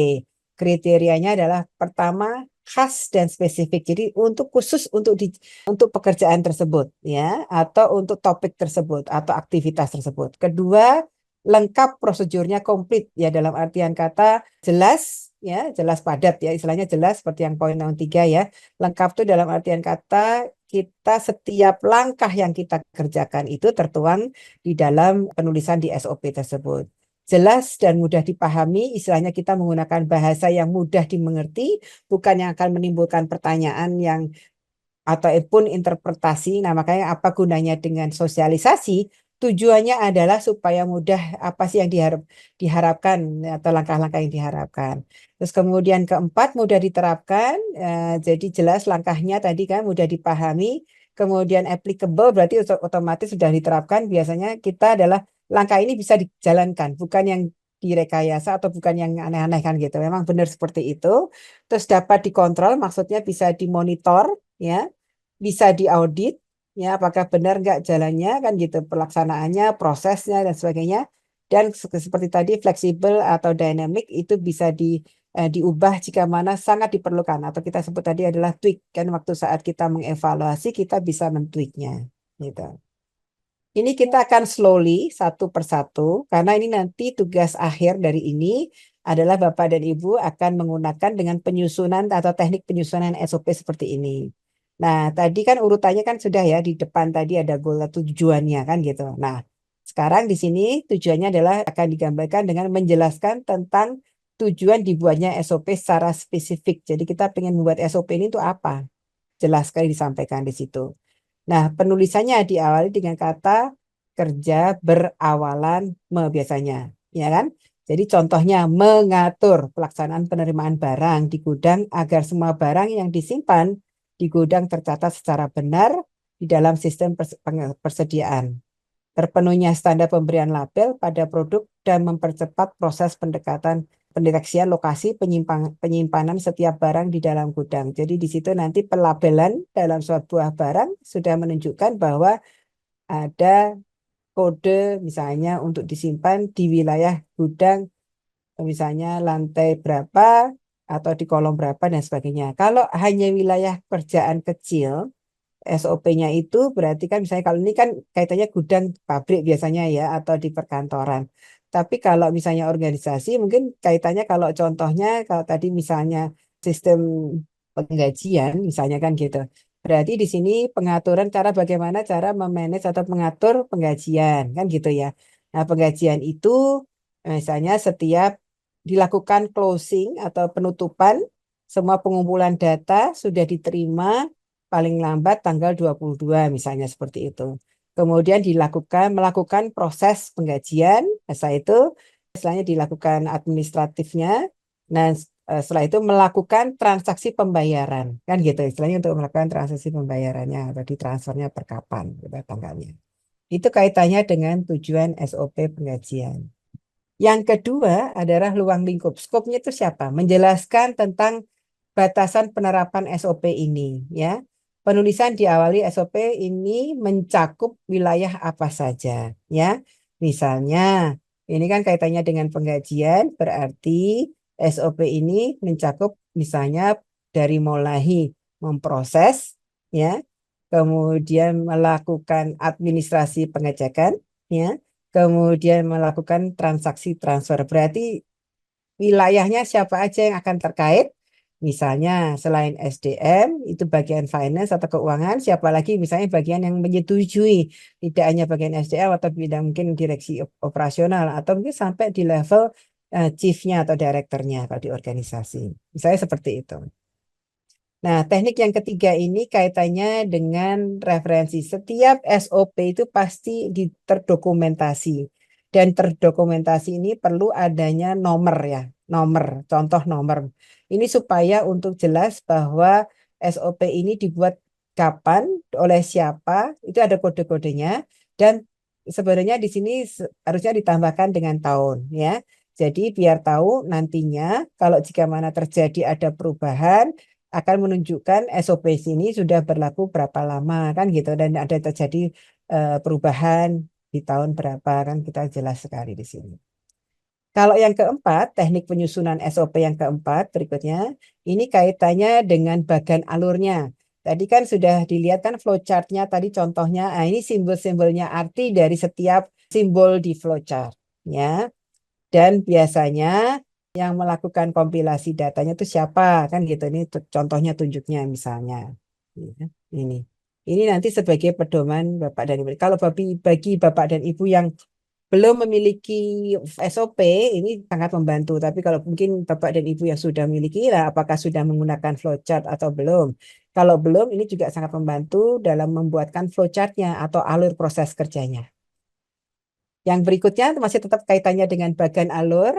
Kriterianya adalah pertama khas dan spesifik. Jadi khusus untuk pekerjaan tersebut ya atau untuk topik tersebut atau aktivitas tersebut. Kedua, lengkap prosedurnya komplit ya dalam artian kata jelas ya, jelas padat ya, istilahnya jelas seperti yang poin yang 3 ya. Lengkap itu dalam artian kata kita setiap langkah yang kita kerjakan itu tertuang di dalam penulisan di SOP tersebut. Jelas dan mudah dipahami, istilahnya kita menggunakan bahasa yang mudah dimengerti, bukan yang akan menimbulkan pertanyaan yang ataupun interpretasi. Nah, makanya apa gunanya dengan sosialisasi? Tujuannya adalah supaya mudah apa sih yang diharapkan atau langkah-langkah yang diharapkan. Terus kemudian keempat mudah diterapkan, jadi jelas langkahnya tadi kan mudah dipahami. Kemudian applicable berarti otomatis sudah diterapkan. Biasanya kita adalah langkah ini bisa dijalankan, bukan yang direkayasa atau bukan yang aneh-aneh kan gitu. Memang benar seperti itu. Terus dapat dikontrol, maksudnya bisa dimonitor, ya, bisa diaudit, ya, apakah benar nggak jalannya kan gitu, pelaksanaannya, prosesnya dan sebagainya. Dan seperti tadi fleksibel atau dynamic itu bisa diubah jika mana sangat diperlukan atau kita sebut tadi adalah tweak kan waktu saat kita mengevaluasi kita bisa mentweaknya gitu. Ini kita akan slowly satu persatu karena ini nanti tugas akhir dari ini adalah Bapak dan Ibu akan menggunakan dengan penyusunan atau teknik penyusunan SOP seperti ini. Nah, tadi kan urutannya kan sudah ya di depan tadi ada goal atau tujuannya kan gitu. Nah, sekarang di sini tujuannya adalah akan digambarkan dengan menjelaskan tentang tujuan dibuatnya SOP secara spesifik. Jadi kita ingin membuat SOP ini untuk apa? Jelas sekali disampaikan di situ. Nah, penulisannya diawali dengan kata kerja berawalan biasanya, ya kan? Jadi contohnya mengatur pelaksanaan penerimaan barang di gudang agar semua barang yang disimpan di gudang tercatat secara benar di dalam sistem persediaan. Terpenuhnya standar pemberian label pada produk dan mempercepat proses pendeteksian lokasi penyimpanan setiap barang di dalam gudang. Jadi di situ nanti pelabelan dalam sebuah barang sudah menunjukkan bahwa ada kode misalnya untuk disimpan di wilayah gudang, misalnya lantai berapa atau di kolom berapa dan sebagainya. Kalau hanya wilayah kerjaan kecil, SOP-nya itu berarti kan misalnya kalau ini kan kaitannya gudang pabrik biasanya ya atau di perkantoran. Tapi kalau misalnya organisasi mungkin kaitannya kalau contohnya kalau tadi misalnya sistem penggajian misalnya kan gitu. Berarti di sini pengaturan cara bagaimana cara memanage atau mengatur penggajian kan gitu ya. Nah, penggajian itu misalnya setiap dilakukan closing atau penutupan semua pengumpulan data sudah diterima paling lambat tanggal 22 misalnya seperti itu. Kemudian melakukan proses penggajian, setelah itu istilahnya dilakukan administratifnya. Nah, setelah itu melakukan transaksi pembayaran, kan gitu istilahnya untuk melakukan transaksi pembayarannya atau ditransfernya per kapan gitu, tanggalnya. Itu kaitannya dengan tujuan SOP penggajian. Yang kedua adalah ruang lingkup. Skopnya itu siapa? Menjelaskan tentang batasan penerapan SOP ini, ya. Penulisan diawali SOP ini mencakup wilayah apa saja, ya. Misalnya, ini kan kaitannya dengan penggajian, berarti SOP ini mencakup misalnya dari mulai memproses, ya, kemudian melakukan administrasi pengecekan, ya, kemudian melakukan transaksi transfer. Berarti wilayahnya siapa aja yang akan terkait. Misalnya selain SDM, itu bagian finance atau keuangan, siapa lagi misalnya bagian yang menyetujui, tidak hanya bagian SDM atau bidang mungkin direksi operasional, atau mungkin sampai di level chiefnya atau direkturnya kalau di organisasi. Misalnya seperti itu. Nah, teknik yang ketiga ini kaitannya dengan referensi. Setiap SOP itu pasti terdokumentasi. Dan terdokumentasi ini perlu adanya nomor ya, nomor, contoh nomor. Ini supaya untuk jelas bahwa SOP ini dibuat kapan, oleh siapa, itu ada kode-kodenya. Dan sebenarnya di sini harusnya ditambahkan dengan tahun ya. Jadi biar tahu nantinya kalau jika mana terjadi ada perubahan, akan menunjukkan SOP ini sudah berlaku berapa lama kan gitu, dan ada terjadi perubahan di tahun berapa kan kita jelas sekali di sini. Kalau yang keempat, teknik penyusunan SOP yang keempat berikutnya, ini kaitannya dengan bagan alurnya. Tadi kan sudah dilihat kan flowchartnya tadi contohnya, ini simbol-simbolnya arti dari setiap simbol di flowchart ya. Dan biasanya yang melakukan kompilasi datanya itu siapa kan gitu. Ini contohnya tunjuknya misalnya. Ya, ini. Ini nanti sebagai pedoman Bapak dan Ibu. Kalau bagi Bapak dan Ibu yang belum memiliki SOP, ini sangat membantu. Tapi kalau mungkin Bapak dan Ibu yang sudah memiliki, lah, apakah sudah menggunakan flowchart atau belum? Kalau belum, ini juga sangat membantu dalam membuatkan flowchartnya atau alur proses kerjanya. Yang berikutnya masih tetap kaitannya dengan bagan alur.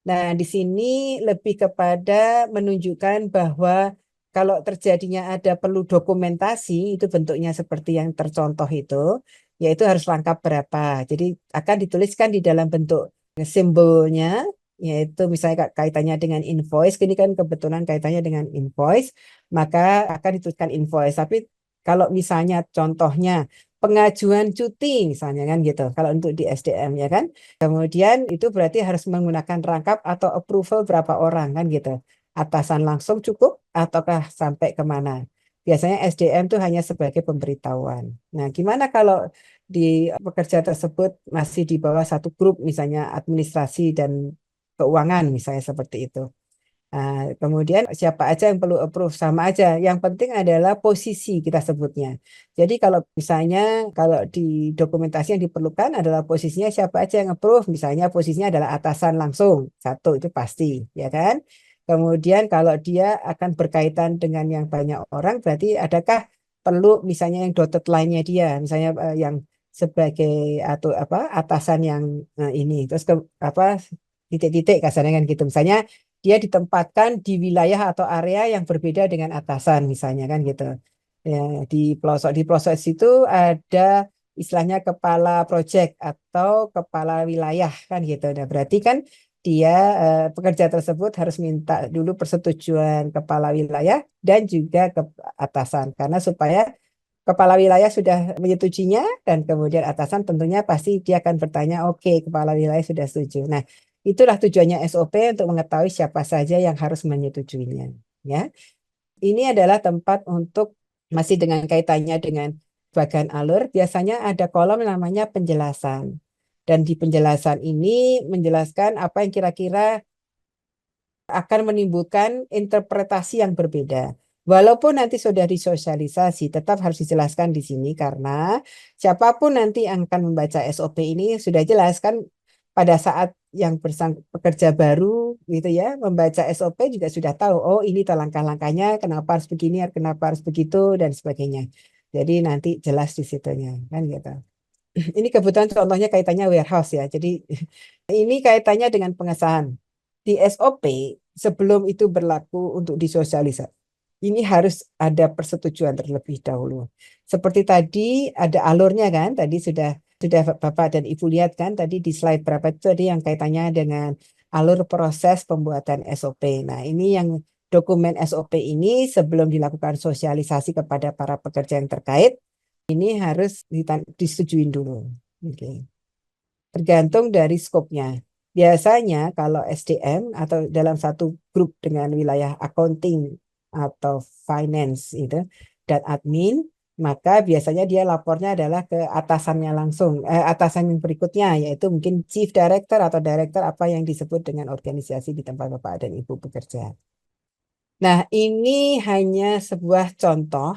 Nah, di sini lebih kepada menunjukkan bahwa kalau terjadinya ada perlu dokumentasi, itu bentuknya seperti yang tercontoh itu, yaitu harus lengkap berapa. Jadi akan dituliskan di dalam bentuk simbolnya, yaitu misalnya kaitannya dengan invoice, ini kan kebetulan kaitannya dengan invoice, maka akan dituliskan invoice. Tapi kalau misalnya contohnya pengajuan cuti misalnya kan gitu, kalau untuk di SDM ya kan, kemudian itu berarti harus menggunakan rangkap atau approval berapa orang kan gitu. Atasan langsung cukup ataukah sampai kemana? Biasanya SDM itu hanya sebagai pemberitahuan. Nah, gimana kalau di pekerja tersebut masih di bawah satu grup, misalnya administrasi dan keuangan, misalnya seperti itu. Nah, kemudian siapa aja yang perlu approve sama aja. Yang penting adalah posisi kita sebutnya. Jadi kalau misalnya kalau di dokumentasi yang diperlukan adalah posisinya siapa aja yang approve, misalnya posisinya adalah atasan langsung, satu itu pasti, ya kan? Kemudian kalau dia akan berkaitan dengan yang banyak orang, berarti adakah perlu misalnya yang dotted line-nya dia, misalnya yang sebagai atau apa atasan yang ini, terus apa titik-titik kasarnya kan gitu. Misalnya dia ditempatkan di wilayah atau area yang berbeda dengan atasan misalnya kan gitu. Ya, di pelosok situ ada istilahnya kepala project atau kepala wilayah kan gitu. Nah, berarti kan dia pekerja tersebut harus minta dulu persetujuan kepala wilayah dan juga ke atasan karena supaya kepala wilayah sudah menyetujuinya dan kemudian atasan tentunya pasti dia akan bertanya, oke, kepala wilayah sudah setuju. Nah, itulah tujuannya SOP untuk mengetahui siapa saja yang harus menyetujuinya. Ya, ini adalah tempat untuk masih dengan kaitannya dengan bagan alur. Biasanya ada kolom namanya penjelasan. Dan di penjelasan ini menjelaskan apa yang kira-kira akan menimbulkan interpretasi yang berbeda. Walaupun nanti sudah disosialisasi, tetap harus dijelaskan di sini karena siapapun nanti yang akan membaca SOP ini sudah jelas kan pada saat yang pekerja baru gitu ya membaca SOP juga sudah tahu oh ini langkah-langkahnya kenapa harus begini kenapa harus begitu dan sebagainya. Jadi nanti jelas di situnya kan gitu. Ini kebetulan contohnya kaitannya warehouse ya. Jadi ini kaitannya dengan pengesahan di SOP sebelum itu berlaku untuk disosialisasi. ini harus ada persetujuan terlebih dahulu. Seperti tadi ada alurnya kan, tadi sudah Bapak dan Ibu lihat kan tadi di slide berapa itu tadi yang kaitannya dengan alur proses pembuatan SOP. Nah, ini yang dokumen SOP ini sebelum dilakukan sosialisasi kepada para pekerja yang terkait, ini harus disetujuin dulu. Oke. Tergantung dari skopnya. Biasanya kalau SDM atau dalam satu grup dengan wilayah accounting atau finance itu dan admin, maka biasanya dia lapornya adalah ke atasannya langsung, atasan yang berikutnya yaitu mungkin chief director atau director apa yang disebut dengan organisasi di tempat Bapak dan Ibu bekerja. Nah, ini hanya sebuah contoh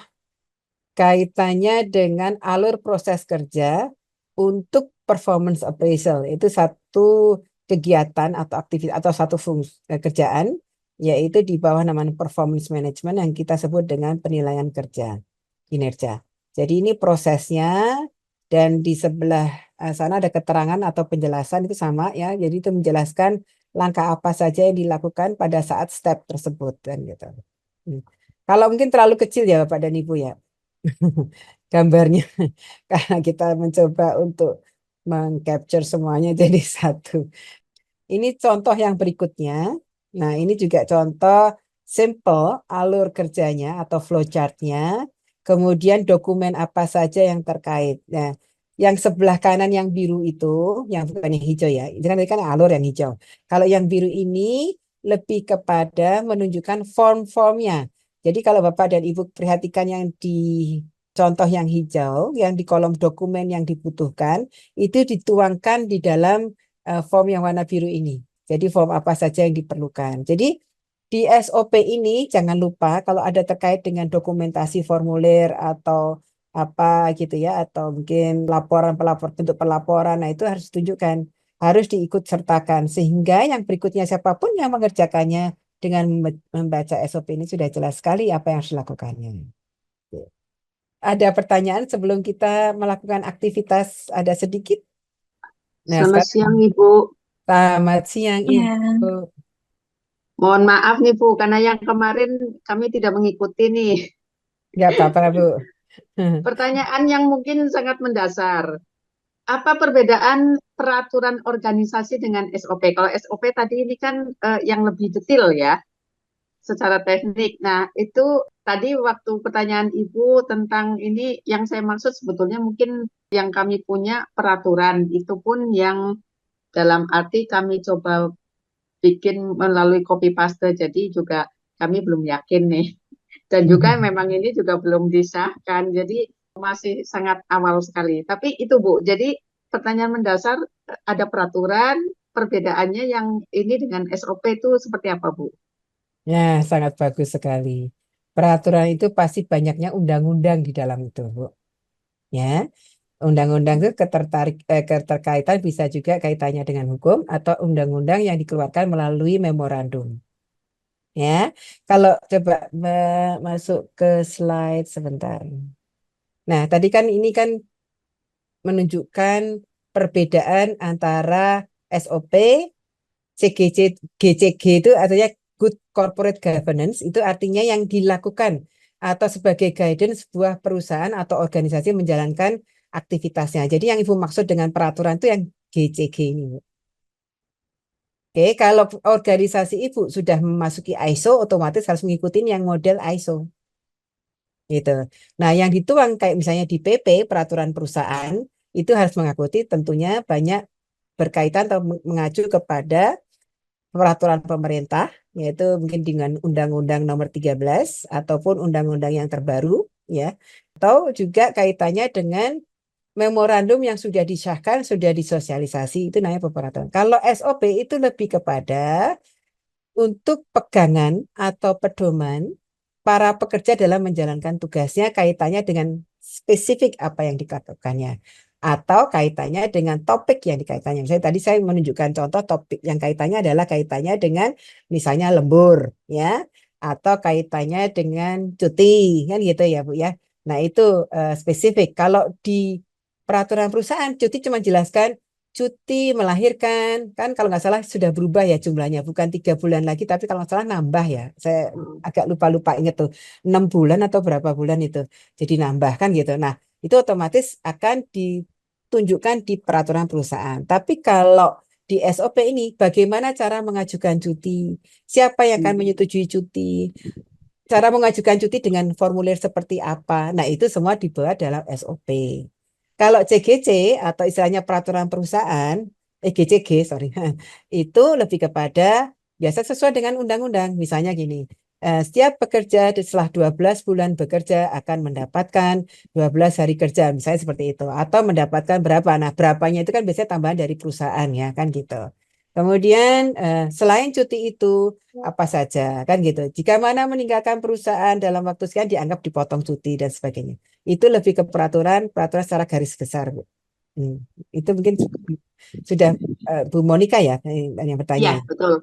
kaitannya dengan alur proses kerja untuk performance appraisal. Itu satu kegiatan atau aktivitas atau satu kerjaan, yaitu di bawah namanya performance management yang kita sebut dengan penilaian kerja, kinerja. Jadi ini prosesnya dan di sebelah sana ada keterangan atau penjelasan itu sama ya. Jadi itu menjelaskan langkah apa saja yang dilakukan pada saat step tersebut dan gitu. Kalau mungkin terlalu kecil ya Bapak dan Ibu ya gambarnya karena kita mencoba untuk mengcapture semuanya jadi satu. Ini contoh yang berikutnya. Nah, ini juga contoh simple alur kerjanya atau flowchartnya. Kemudian dokumen apa saja yang terkait. Nah, yang sebelah kanan yang biru itu, yang bukan yang hijau ya, itu kan alur yang hijau. Kalau yang biru ini lebih kepada menunjukkan form-formnya. Jadi kalau Bapak dan Ibu perhatikan yang di contoh yang hijau, yang di kolom dokumen yang dibutuhkan, itu dituangkan di dalam form yang warna biru ini. Jadi form apa saja yang diperlukan. Jadi di SOP ini jangan lupa kalau ada terkait dengan dokumentasi formulir atau apa gitu ya, atau mungkin bentuk pelaporan, nah itu harus ditunjukkan, harus diikut sertakan sehingga yang berikutnya siapapun yang mengerjakannya dengan membaca SOP ini sudah jelas sekali apa yang harus dilakukannya. Ada pertanyaan sebelum kita melakukan aktivitas? Ada sedikit. Nah, Selamat sekarang siang Ibu. selamat siang Ya, Ibu. Mohon maaf nih Bu, karena yang kemarin kami tidak mengikuti nih. Nggak apa-apa Bu. Pertanyaan yang mungkin sangat mendasar. Apa perbedaan peraturan organisasi dengan SOP? Kalau SOP tadi ini kan yang lebih detail ya, secara teknik. Nah, itu tadi waktu pertanyaan Ibu tentang ini, yang saya maksud sebetulnya mungkin yang kami punya peraturan, itu pun yang dalam arti kami coba bikin melalui copy paste, jadi juga kami belum yakin nih. Dan juga memang ini juga belum disahkan, jadi masih sangat awal sekali. Tapi itu Bu, jadi pertanyaan mendasar, ada peraturan, perbedaannya yang ini dengan SOP itu seperti apa Bu? Ya, sangat bagus sekali. Peraturan itu pasti banyaknya undang-undang di dalam itu, Bu. Ya, undang-undang itu keterkaitan bisa juga kaitannya dengan hukum atau undang-undang yang dikeluarkan melalui memorandum. Ya, kalau coba masuk ke slide sebentar. Nah, tadi kan ini kan menunjukkan perbedaan antara SOP, CGC, GCG itu artinya Good Corporate Governance, itu artinya yang dilakukan atau sebagai guidance sebuah perusahaan atau organisasi menjalankan aktivitasnya. Jadi yang Ibu maksud dengan peraturan itu yang GCG ini. Oke, kalau organisasi Ibu sudah memasuki ISO, otomatis harus mengikuti yang model ISO. Gitu. Nah, yang dituang kayak misalnya di PP, peraturan perusahaan, itu harus mengikuti tentunya banyak berkaitan atau mengacu kepada peraturan pemerintah, yaitu mungkin dengan Undang-Undang Nomor 13 ataupun undang-undang yang terbaru, ya. Atau juga kaitannya dengan memorandum yang sudah disahkan, sudah disosialisasi, itu namanya peraturan. Kalau SOP itu lebih kepada untuk pegangan atau pedoman para pekerja dalam menjalankan tugasnya kaitannya dengan spesifik apa yang dilakukannya atau kaitannya dengan topik yang dikaitannya. Misalnya tadi saya menunjukkan contoh topik yang kaitannya adalah kaitannya dengan misalnya lembur ya atau kaitannya dengan cuti kan gitu ya Bu ya. Nah, itu spesifik. Kalau di peraturan perusahaan cuti cuma jelaskan cuti melahirkan, kan kalau nggak salah sudah berubah ya jumlahnya, bukan 3 bulan lagi, tapi kalau nggak salah nambah ya. Saya agak lupa-lupa inget tuh, 6 bulan atau berapa bulan itu, jadi nambah kan gitu. Nah, itu otomatis akan ditunjukkan di peraturan perusahaan. Tapi kalau di SOP ini, bagaimana cara mengajukan cuti? Siapa yang akan menyetujui cuti? Cara mengajukan cuti dengan formulir seperti apa? Nah, itu semua dibuat dalam SOP. Kalau CGC atau istilahnya peraturan perusahaan, GCG, sorry, itu lebih kepada biasa sesuai dengan undang-undang. Misalnya gini, setiap pekerja setelah 12 bulan bekerja akan mendapatkan 12 hari kerja, misalnya seperti itu. Atau mendapatkan berapa? Nah, berapanya itu kan biasanya tambahan dari perusahaan ya, kan gitu. Kemudian selain cuti itu apa saja kan gitu. Jika mana meninggalkan perusahaan dalam waktu sekian dianggap dipotong cuti dan sebagainya. Itu lebih ke peraturan secara garis besar, Bu. Hmm, Itu mungkin sudah Bu Monika ya yang bertanya Iya, ya. betul.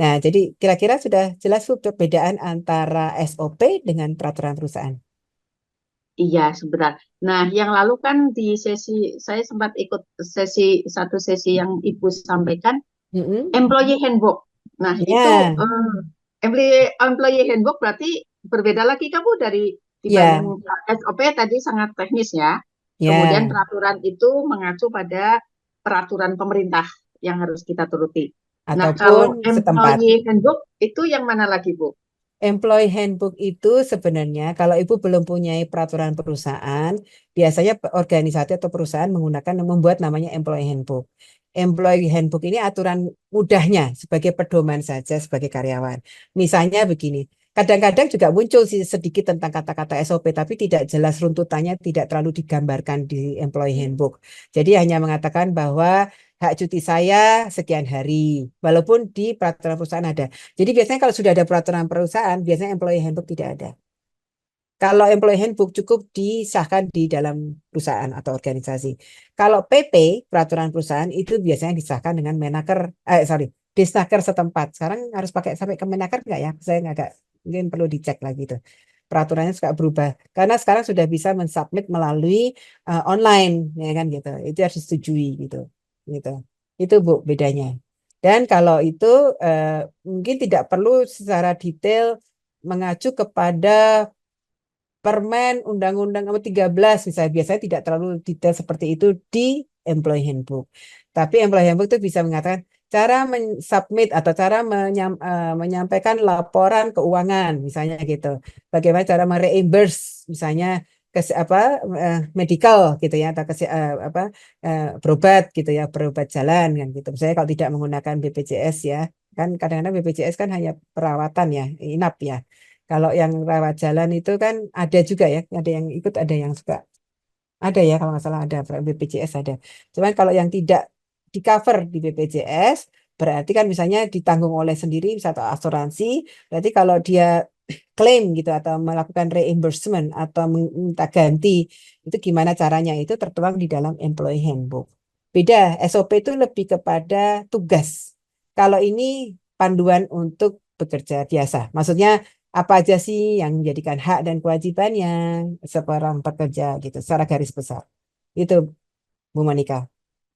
Nah, jadi kira-kira sudah jelas Bu perbedaan antara SOP dengan peraturan perusahaan. Iya, sebentar. Nah, yang lalu kan di sesi saya sempat ikut satu sesi yang Ibu sampaikan, Mm-mm. employee handbook. Nah, itu Ya, employee handbook berarti berbeda lagi kamu dari dibanding ya, SOP tadi sangat teknis ya. Kemudian ya. peraturan itu mengacu pada peraturan pemerintah yang harus kita turuti. Nah, Ataupun kalau setempat. employee handbook itu yang mana lagi, Bu? Employee handbook itu sebenarnya kalau Ibu belum punya peraturan perusahaan, biasanya organisasi atau perusahaan membuat namanya employee handbook. Employee handbook ini aturan mudahnya sebagai pedoman saja sebagai karyawan. Misalnya begini, kadang-kadang juga muncul sih sedikit tentang kata-kata SOP, tapi tidak jelas runtutannya, tidak terlalu digambarkan di employee handbook. Jadi hanya mengatakan bahwa hak cuti saya sekian hari, walaupun di peraturan perusahaan ada. Jadi biasanya kalau sudah ada peraturan perusahaan, biasanya employee handbook tidak ada. Kalau employee handbook cukup disahkan di dalam perusahaan atau organisasi. Kalau PP, peraturan perusahaan itu biasanya disahkan dengan menaker, disnaker setempat. Sekarang harus pakai sampai ke menaker nggak ya? Saya nggak, mungkin perlu dicek lagi itu. Peraturannya suka berubah. Karena sekarang sudah bisa mensubmit melalui online, ya kan gitu. Itu harus disetujui gitu. Gitu. Itu Bu bedanya. Dan kalau itu eh, mungkin tidak perlu secara detail mengacu kepada Permen Undang-Undang nomor 13 misalnya. Biasanya tidak terlalu detail seperti itu di Employee Handbook. Tapi Employee Handbook itu bisa mengatakan cara submit atau cara menyampaikan laporan keuangan misalnya gitu. Bagaimana cara mereimburse misalnya apa medical gitu ya atau berobat gitu ya, berobat jalan kan gitu. Misalnya kalau tidak menggunakan BPJS ya. Kan kadang-kadang BPJS kan hanya perawatan ya, inap ya. Kalau yang rawat jalan itu kan ada juga ya, ada yang ikut, ada yang suka. Ada ya kalau nggak salah ada BPJS ada. Cuman kalau yang tidak di cover di BPJS berarti kan misalnya ditanggung oleh sendiri satu asuransi. Berarti kalau dia klaim gitu atau melakukan reimbursement atau minta ganti itu gimana caranya itu tertuang di dalam Employee Handbook. Beda, SOP itu lebih kepada tugas. Kalau ini panduan untuk bekerja biasa. Maksudnya apa aja sih yang menjadikan hak dan kewajibannya seorang pekerja gitu secara garis besar. Itu Bu Monika.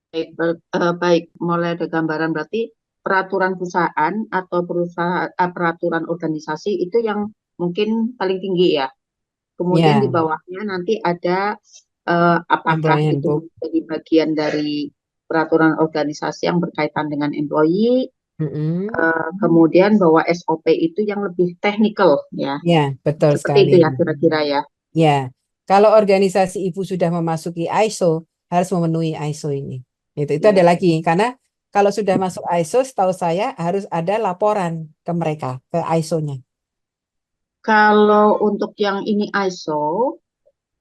Baik, baik, mulai ada gambaran berarti peraturan perusahaan atau peraturan organisasi itu yang mungkin paling tinggi ya. Kemudian di Ya, bawahnya nanti ada apakah Employee itu Handbook. menjadi bagian dari peraturan organisasi yang berkaitan dengan employee, Mm-mm. kemudian bahwa SOP itu yang lebih teknikal ya. Ya, betul Seperti sekali. itu ya kira-kira ya. Ya, kalau organisasi ibu sudah memasuki ISO, harus memenuhi ISO ini. Itu ada Ya. lagi, karena kalau sudah masuk ISO, setahu saya harus ada laporan ke mereka, ke ISO-nya. Kalau untuk yang ini ISO,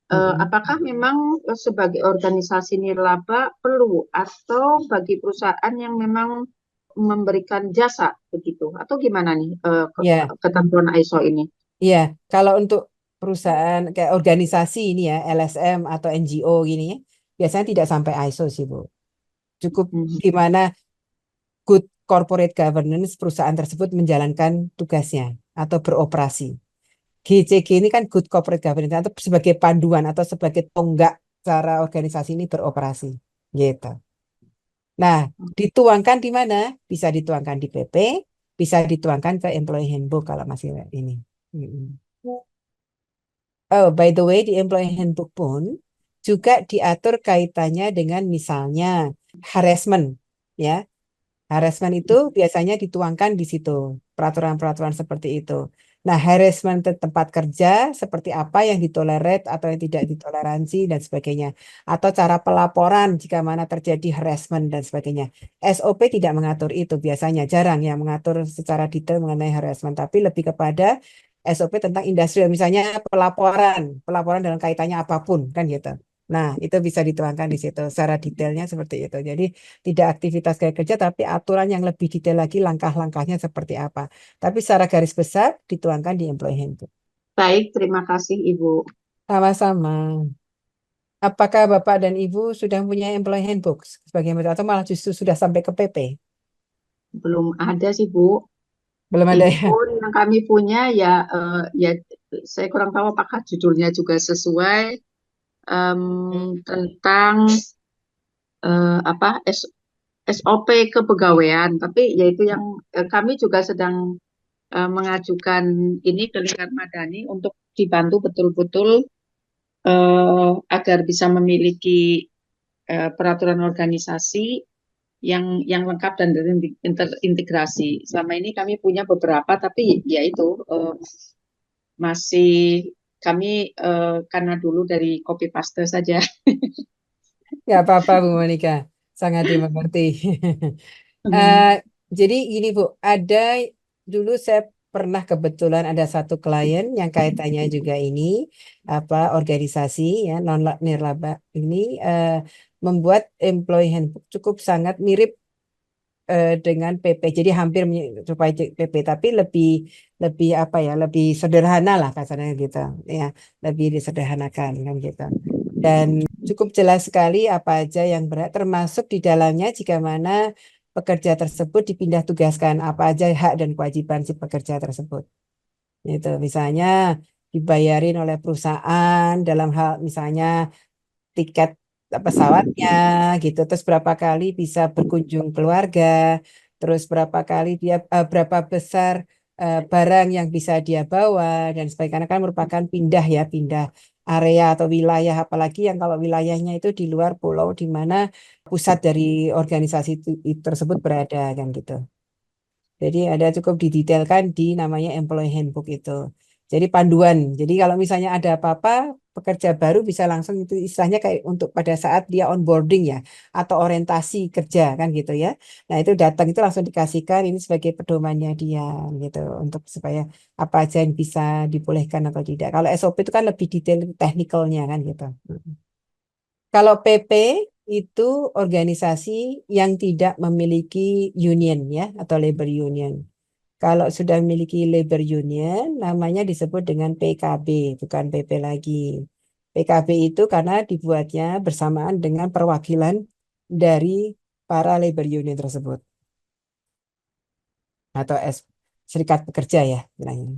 Mm-mm. apakah memang sebagai organisasi nirlaba perlu atau bagi perusahaan yang memang memberikan jasa begitu atau gimana nih Ya, ketentuan ISO ini? iya. Kalau untuk perusahaan kayak organisasi ini ya, LSM atau NGO gini ya, biasanya tidak sampai ISO sih, Bu. Cukup Mhm. gimana good corporate governance perusahaan tersebut menjalankan tugasnya atau beroperasi. GCG ini kan good corporate governance atau sebagai panduan atau sebagai tonggak cara organisasi ini beroperasi. Gitu. Nah, dituangkan di mana? Bisa dituangkan di PP, bisa dituangkan ke Employee Handbook kalau masih ini. Mm-mm. Oh, by the way, di Employee Handbook pun juga diatur kaitannya dengan misalnya harassment, ya. Harassment itu biasanya dituangkan di situ, peraturan-peraturan seperti itu. Nah, harassment di tempat kerja seperti apa yang ditolerat atau yang tidak ditoleransi dan sebagainya. Atau cara pelaporan jika mana terjadi harassment dan sebagainya. SOP tidak mengatur itu biasanya, jarang yang mengatur secara detail mengenai harassment, tapi lebih kepada SOP tentang industrial, misalnya pelaporan dalam kaitannya apapun, kan gitu. Nah, itu bisa dituangkan di situ secara detailnya seperti itu. Jadi tidak aktivitas gaya kerja, tapi aturan yang lebih detail lagi langkah-langkahnya seperti apa. Tapi secara garis besar dituangkan di Employee Handbook. Baik, terima kasih Ibu. Sama-sama. Apakah Bapak dan Ibu sudah punya Employee Handbook sebagai metode atau malah justru sudah sampai ke PP? Belum ada sih Bu. Belum ada Ini ya? pun yang kami punya ya, ya saya kurang tahu apakah judulnya juga sesuai tentang apa SOP kepegawaian. Tapi yaitu yang kami juga sedang mengajukan ini ke Lingkar Madani untuk dibantu betul-betul agar bisa memiliki peraturan organisasi yang lengkap dan terintegrasi. Selama ini kami punya beberapa, tapi ya itu masih kami karena dulu dari copy paste saja. Nggak apa-apa Bu Monika, sangat dimengerti. Eh, Hmm. jadi gini Bu, ada dulu saya pernah kebetulan ada satu klien yang kaitannya juga ini apa organisasi ya non nirlaba ini membuat employee handbook cukup sangat mirip dengan PP. Jadi hampir serupai PP, tapi lebih lebih apa ya, lebih sederhana lah kasarnya gitu, ya, lebih disederhanakan kan gitu. Dan cukup jelas sekali apa aja yang berat, termasuk di dalamnya jika mana pekerja tersebut dipindah tugaskan, apa aja hak dan kewajiban si pekerja tersebut. Itu misalnya dibayarin oleh perusahaan dalam hal misalnya tiket pesawatnya gitu, terus berapa kali bisa berkunjung keluarga, terus berapa kali dia berapa besar barang yang bisa dia bawa dan sebagainya. Karena kan merupakan pindah ya, pindah area atau wilayah, apalagi yang kalau wilayahnya itu di luar pulau di mana pusat dari organisasi tersebut berada kan gitu. Jadi ada cukup didetailkan di namanya Employee Handbook itu. Jadi panduan. Jadi kalau misalnya ada apa-apa, pekerja baru bisa langsung itu istilahnya kayak untuk pada saat dia onboarding ya, atau orientasi kerja kan gitu ya. Nah itu datang itu langsung dikasihkan ini sebagai pedomannya dia gitu untuk supaya apa aja yang bisa dibolehkan atau tidak. Kalau SOP itu kan lebih detail teknikalnya kan gitu. Kalau PP itu organisasi yang tidak memiliki union ya atau labor union. Kalau sudah memiliki labor union, namanya disebut dengan PKB, bukan PP lagi. PKB itu karena dibuatnya bersamaan dengan perwakilan dari para labor union tersebut atau serikat pekerja ya, bilangnya.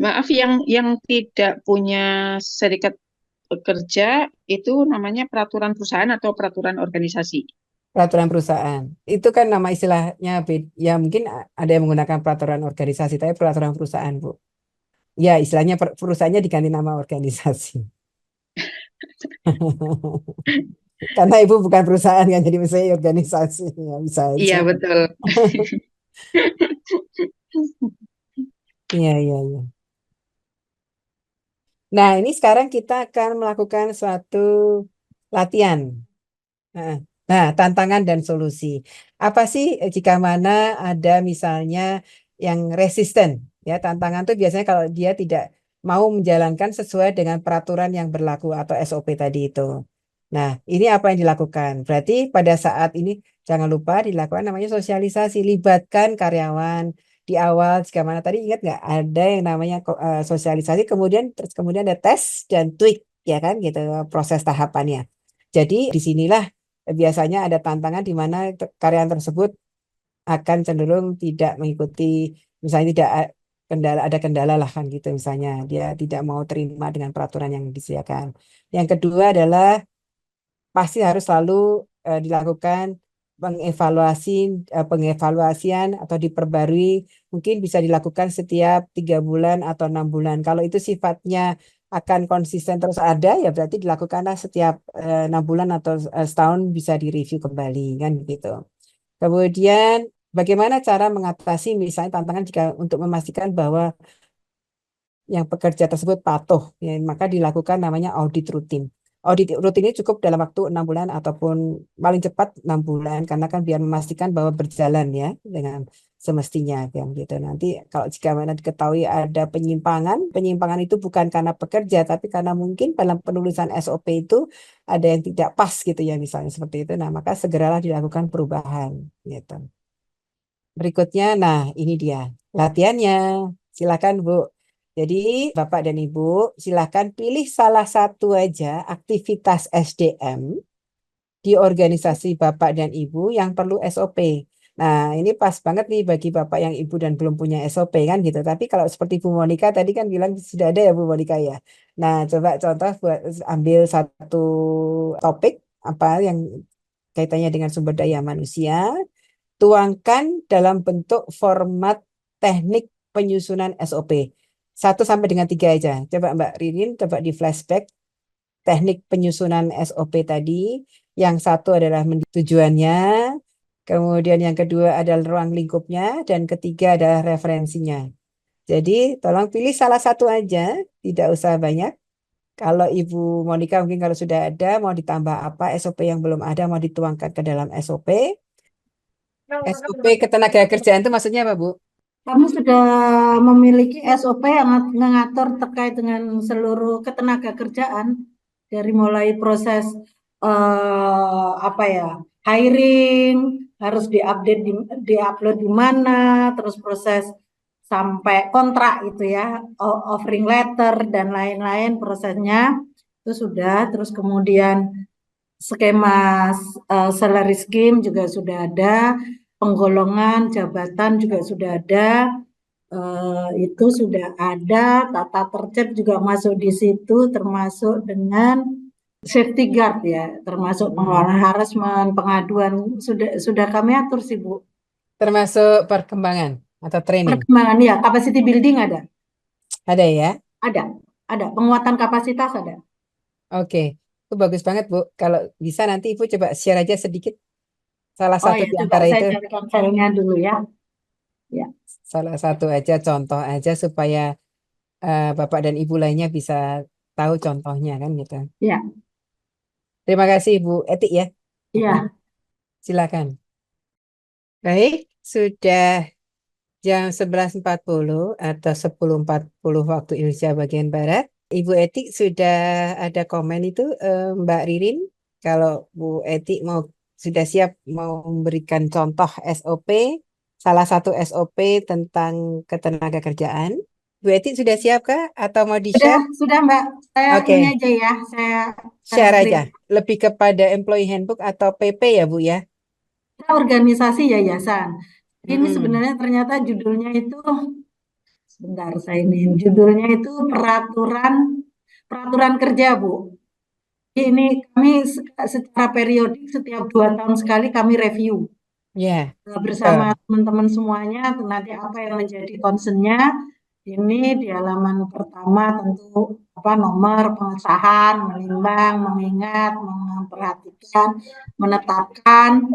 Maaf, yang tidak punya serikat pekerja itu namanya peraturan perusahaan atau peraturan organisasi. Peraturan perusahaan. Itu kan nama istilahnya ya mungkin ada yang menggunakan peraturan organisasi, tapi peraturan perusahaan, Bu. Ya, istilahnya perusahaannya diganti nama organisasi. Karena ibu bukan perusahaan kan, jadi misalnya organisasi ya bisa aja. Iya, betul. Iya, iya, iya. Nah, ini sekarang kita akan melakukan suatu latihan. Nah, tantangan dan solusi. Apa sih jika mana ada misalnya yang resisten? Ya, tantangan itu biasanya kalau dia tidak mau menjalankan sesuai dengan peraturan yang berlaku atau SOP tadi itu. Nah, ini apa yang dilakukan? Berarti pada saat ini jangan lupa dilakukan namanya sosialisasi, libatkan karyawan di awal. Jika mana tadi ingat nggak ada yang namanya sosialisasi, kemudian terus kemudian ada tes dan tweak, ya kan, gitu proses tahapannya. Jadi disinilah biasanya ada tantangan di mana karyawan tersebut akan cenderung tidak mengikuti, misalnya tidak ada kendala lah kan gitu, misalnya dia tidak mau terima dengan peraturan yang disediakan. Yang kedua adalah pasti harus selalu dilakukan pengevaluasian atau diperbarui mungkin bisa dilakukan setiap 3 bulan atau 6 bulan. Kalau itu sifatnya akan konsisten terus ada, ya berarti dilakukanlah setiap 6 bulan atau setahun bisa direview kembali kan gitu. Kemudian bagaimana cara mengatasi misalnya tantangan jika untuk memastikan bahwa yang pekerja tersebut patuh, ya, maka dilakukan namanya audit rutin. Audit rutin ini cukup dalam waktu 6 bulan ataupun paling cepat 6 bulan, karena kan biar memastikan bahwa berjalan ya dengan semestinya kan gitu. Nanti kalau jika mana diketahui ada penyimpangan, penyimpangan itu bukan karena pekerja, tapi karena mungkin dalam penulisan SOP itu ada yang tidak pas gitu ya, misalnya seperti itu. Nah, maka segeralah dilakukan perubahan gitu. Berikutnya, nah ini dia latihannya. Silakan Bu. Jadi Bapak dan Ibu silakan pilih salah satu aja aktivitas SDM di organisasi Bapak dan Ibu yang perlu SOP. Nah, ini pas banget nih bagi Bapak yang Ibu dan belum punya SOP kan gitu. Tapi kalau seperti Bu Monika tadi kan bilang sudah ada ya Bu Monika ya. Nah, coba contoh buat ambil satu topik apa yang kaitannya dengan sumber daya manusia, tuangkan dalam bentuk format teknik penyusunan SOP. 1 sampai dengan 3 aja. Coba Mbak Ririn, coba di flashback teknik penyusunan SOP tadi. Yang satu adalah tujuannya, kemudian yang kedua adalah ruang lingkupnya, dan ketiga adalah referensinya. Jadi tolong pilih salah satu aja, tidak usah banyak. Kalau Ibu Monika mungkin kalau sudah ada, mau ditambah apa, SOP yang belum ada mau dituangkan ke dalam SOP. SOP ketenaga kerjaan itu maksudnya apa, Bu? Kami sudah memiliki SOP yang mengatur terkait dengan seluruh ketenaga kerjaan dari mulai proses hiring harus diupdate diupload di mana, terus proses sampai kontrak itu ya, offering letter dan lain-lain prosesnya itu sudah. Terus kemudian skema salary scheme juga sudah ada, penggolongan jabatan juga sudah ada, itu sudah ada, tata tertib juga masuk di situ, termasuk dengan safety guard ya, termasuk pengelolaan harassment, pengaduan sudah kami atur sih Bu. Termasuk perkembangan atau training? Perkembangan ya, capacity building ada. Ada ya? Ada penguatan kapasitas ada. Oke, itu bagus banget Bu. Kalau bisa nanti Ibu coba share aja sedikit salah Oh satu ya, di coba antara saya itu. carikan filenya dulu ya. Ya. Salah satu aja, contoh aja supaya Bapak dan Ibu lainnya bisa tahu contohnya kan gitu. Ya. Terima kasih Bu Etik ya. Iya. Silakan. Baik, sudah jam 11.40 atau 10.40 waktu Indonesia bagian Barat. Ibu Etik sudah ada komen itu Mbak Ririn. Kalau Bu Etik sudah siap mau memberikan contoh SOP, salah satu SOP tentang ketenaga kerjaan. Bu Etik sudah siap kah? Atau mau di-share? Sudah Mbak. Saya Oke. ini aja ya, saya Share aja. Lebih kepada employee handbook atau PP ya Bu ya? organisasi yayasan. Ini sebenarnya ternyata judulnya itu, sebentar saya ini, judulnya itu peraturan kerja Bu. Ini kami secara periodik setiap 2 tahun sekali kami review. Ya. Bersama teman-teman semuanya, nanti apa yang menjadi concern-nya. Ini di halaman pertama tentu nomor pengesahan, menimbang, mengingat, memperhatikan, menetapkan.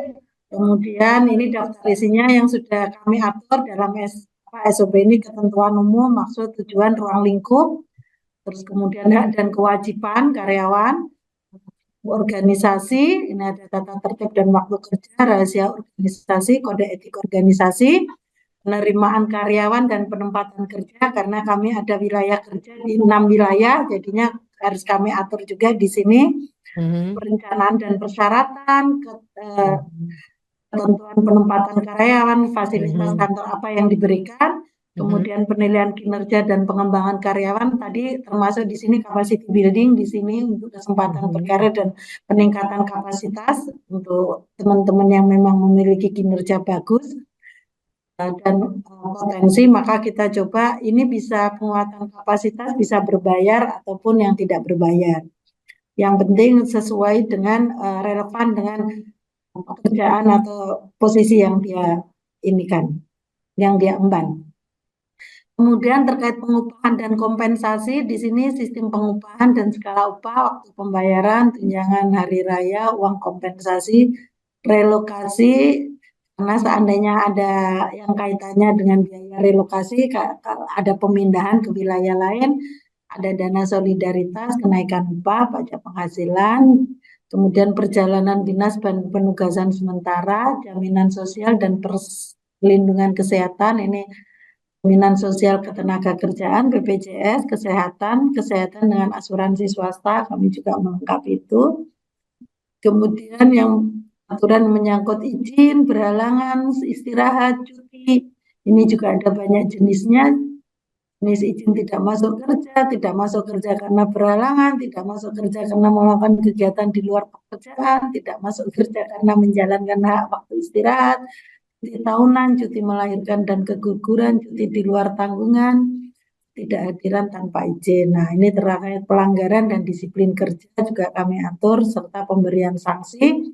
Kemudian ini daftar isinya yang sudah kami atur dalam SOP ini, ketentuan umum, maksud, tujuan, ruang lingkup, terus kemudian hak dan kewajiban karyawan, organisasi, ini ada tata tertib dan waktu kerja, rahasia organisasi, kode etik organisasi, penerimaan karyawan dan penempatan kerja, karena kami ada wilayah kerja di 6 wilayah, jadinya harus kami atur juga di sini. Perencanaan dan persyaratan, ketentuan penempatan karyawan, fasilitas kantor apa yang diberikan, kemudian penilaian kinerja dan pengembangan karyawan, tadi termasuk di sini capacity building, di sini untuk kesempatan berkarir dan peningkatan kapasitas untuk teman-teman yang memang memiliki kinerja bagus dan potensi, maka kita coba ini bisa penguatan kapasitas, bisa berbayar ataupun yang tidak berbayar. Yang penting sesuai dengan relevan dengan pekerjaan atau posisi yang dia yang dia emban. Kemudian terkait pengupahan dan kompensasi, di sini sistem pengupahan dan skala upah, waktu pembayaran, tunjangan hari raya, uang kompensasi, relokasi, karena seandainya ada yang kaitannya dengan biaya relokasi, ada pemindahan ke wilayah lain, ada dana solidaritas, kenaikan upah, pajak penghasilan, kemudian perjalanan dinas dan penugasan sementara, jaminan sosial dan perlindungan kesehatan, ini jaminan sosial ketenagakerjaan, BPJS, kesehatan dengan asuransi swasta, kami juga melengkapi itu. Kemudian yang aturan menyangkut izin, berhalangan, istirahat, cuti, ini juga ada banyak jenisnya. Jenis izin tidak masuk kerja karena berhalangan, tidak masuk kerja karena melakukan kegiatan di luar pekerjaan, tidak masuk kerja karena menjalankan hak waktu istirahat, cuti tahunan, cuti melahirkan dan keguguran, cuti di luar tanggungan, tidak hadiran tanpa izin. Nah, ini terkait pelanggaran dan disiplin kerja juga kami atur, serta pemberian sanksi,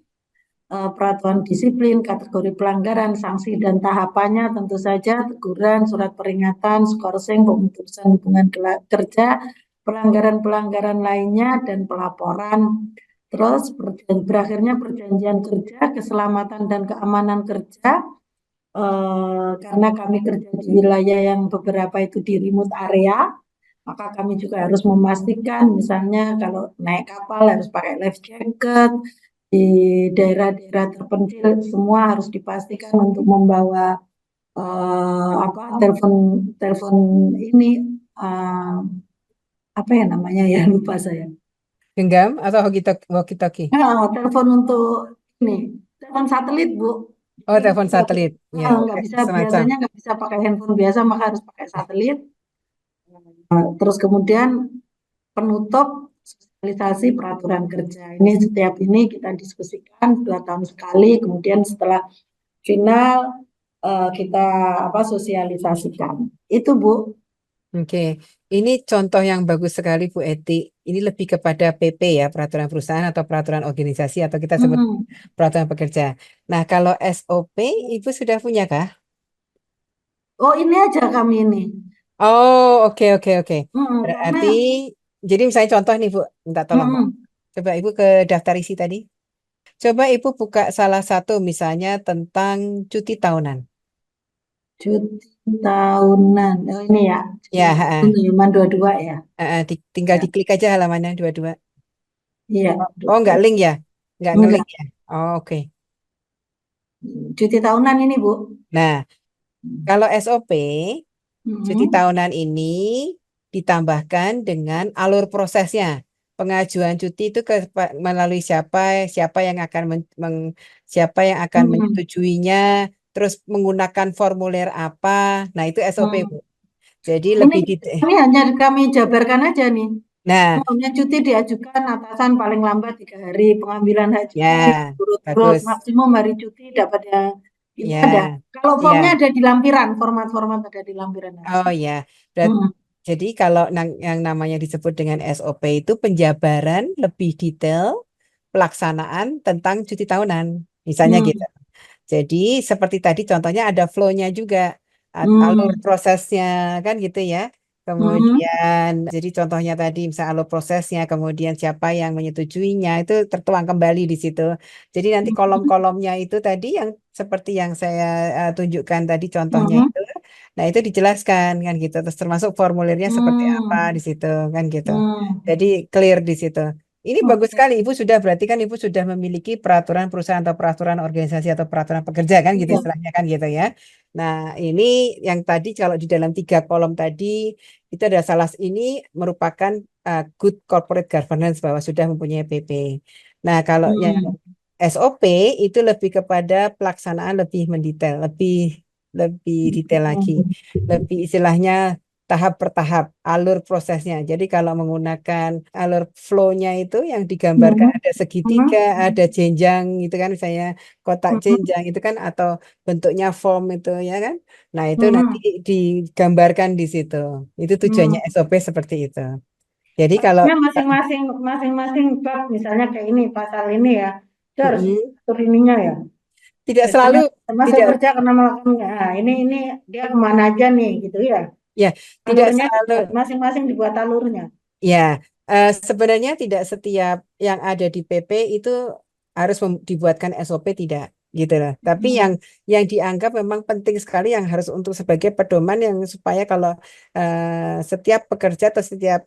peraturan disiplin, kategori pelanggaran, sanksi dan tahapannya tentu saja teguran, surat peringatan, skorsing, pemutusan hubungan kerja, pelanggaran-pelanggaran lainnya, dan pelaporan. Terus berakhirnya perjanjian kerja, keselamatan dan keamanan kerja, karena kami kerja di wilayah yang beberapa itu di remote area, maka kami juga harus memastikan, misalnya kalau naik kapal harus pakai life jacket, di daerah-daerah terpencil semua harus dipastikan untuk membawa telepon ini, apa ya namanya ya, lupa saya. Genggam atau walkie-talkie? Telepon untuk telepon satelit, Bu. Oh, telepon satelit. Ya, Nggak bisa, semacam. biasanya nggak bisa pakai handphone biasa, maka harus pakai satelit. Terus kemudian penutup sosialisasi peraturan kerja. Ini setiap ini kita diskusikan 2 tahun sekali, kemudian setelah final kita sosialisasikan. Itu, Bu. Oke, ini contoh yang bagus sekali Bu Eti. Ini lebih kepada PP ya, peraturan perusahaan atau peraturan organisasi atau kita sebut peraturan pekerja. Nah, kalau SOP Ibu sudah punya kah? Oh, ini aja kami ini. Oh, oke. Karena Berarti, jadi misalnya contoh nih Bu, minta tolong Bu. Coba Ibu ke daftar isi tadi. Coba Ibu buka salah satu misalnya tentang cuti tahunan. cuti tahunan. Oh, ini ya. Ya, Halaman 22 ya. tinggal Ya. diklik aja halamannya 22. Iya. Oh, nggak link ya? Nggak Enggak. nge-link ya? Oh, oke. Cuti tahunan ini, Bu. Nah, kalau SOP, cuti Mm-mm. tahunan ini ditambahkan dengan alur prosesnya. Pengajuan cuti itu melalui siapa yang akan siapa yang akan menyetujuinya, terus menggunakan formulir apa. Nah, itu SOP, Bu. Jadi Ini lebih detail. kami hanya kami jabarkan aja nih. Nah, Maunya cuti diajukan atasan paling lambat 3 hari, pengambilan hak cuti ya, turut-turut, bagus. maksimum hari cuti dapat yang itu Ya, ada. Kalau formnya ya. ada di lampiran, format-format ada di lampiran. Oh ya, jadi kalau yang namanya disebut dengan SOP itu penjabaran lebih detail pelaksanaan tentang cuti tahunan, misalnya gitu. Jadi seperti tadi contohnya ada flow-nya juga, alur prosesnya kan gitu ya. Kemudian, jadi contohnya tadi misalnya alur prosesnya, kemudian siapa yang menyetujuinya itu tertuang kembali di situ. Jadi nanti kolom-kolomnya itu tadi yang seperti yang saya tunjukkan tadi contohnya itu. Nah, itu dijelaskan kan gitu. Terus termasuk formulirnya seperti apa di situ kan gitu. Jadi clear di situ. Ini bagus sekali. Ibu sudah berarti kan Ibu sudah memiliki peraturan perusahaan atau peraturan organisasi atau peraturan pekerja kan gitu istilahnya kan gitu ya. Nah, ini yang tadi kalau di dalam 3 kolom tadi itu ada ini merupakan good corporate governance bahwa sudah mempunyai PP. Nah, kalau yang SOP itu lebih kepada pelaksanaan lebih mendetail, lebih detail lagi, lebih istilahnya tahap per tahap, alur prosesnya. Jadi kalau menggunakan alur flow-nya itu yang digambarkan ada segitiga, ada jenjang gitu kan, misalnya kotak jenjang itu kan, atau bentuknya form itu ya kan. Nah itu nanti digambarkan di situ. Itu tujuannya SOP seperti itu. Jadi kalau masing-masing bab, misalnya kayak ini pasal ini ya, itu harus struktur ininya ya. Tidak Biasanya selalu, sama saya tidak, kerja karena melakukan ini dia kemana aja nih gitu ya. ya, tidak Alurnya selalu. dibuat masing-masing dibuat alurnya. Ya, sebenarnya tidak setiap yang ada di PP itu harus dibuatkan SOP, tidak gitu lah. Tapi yang dianggap memang penting sekali yang harus untuk sebagai pedoman yang supaya kalau setiap pekerja atau setiap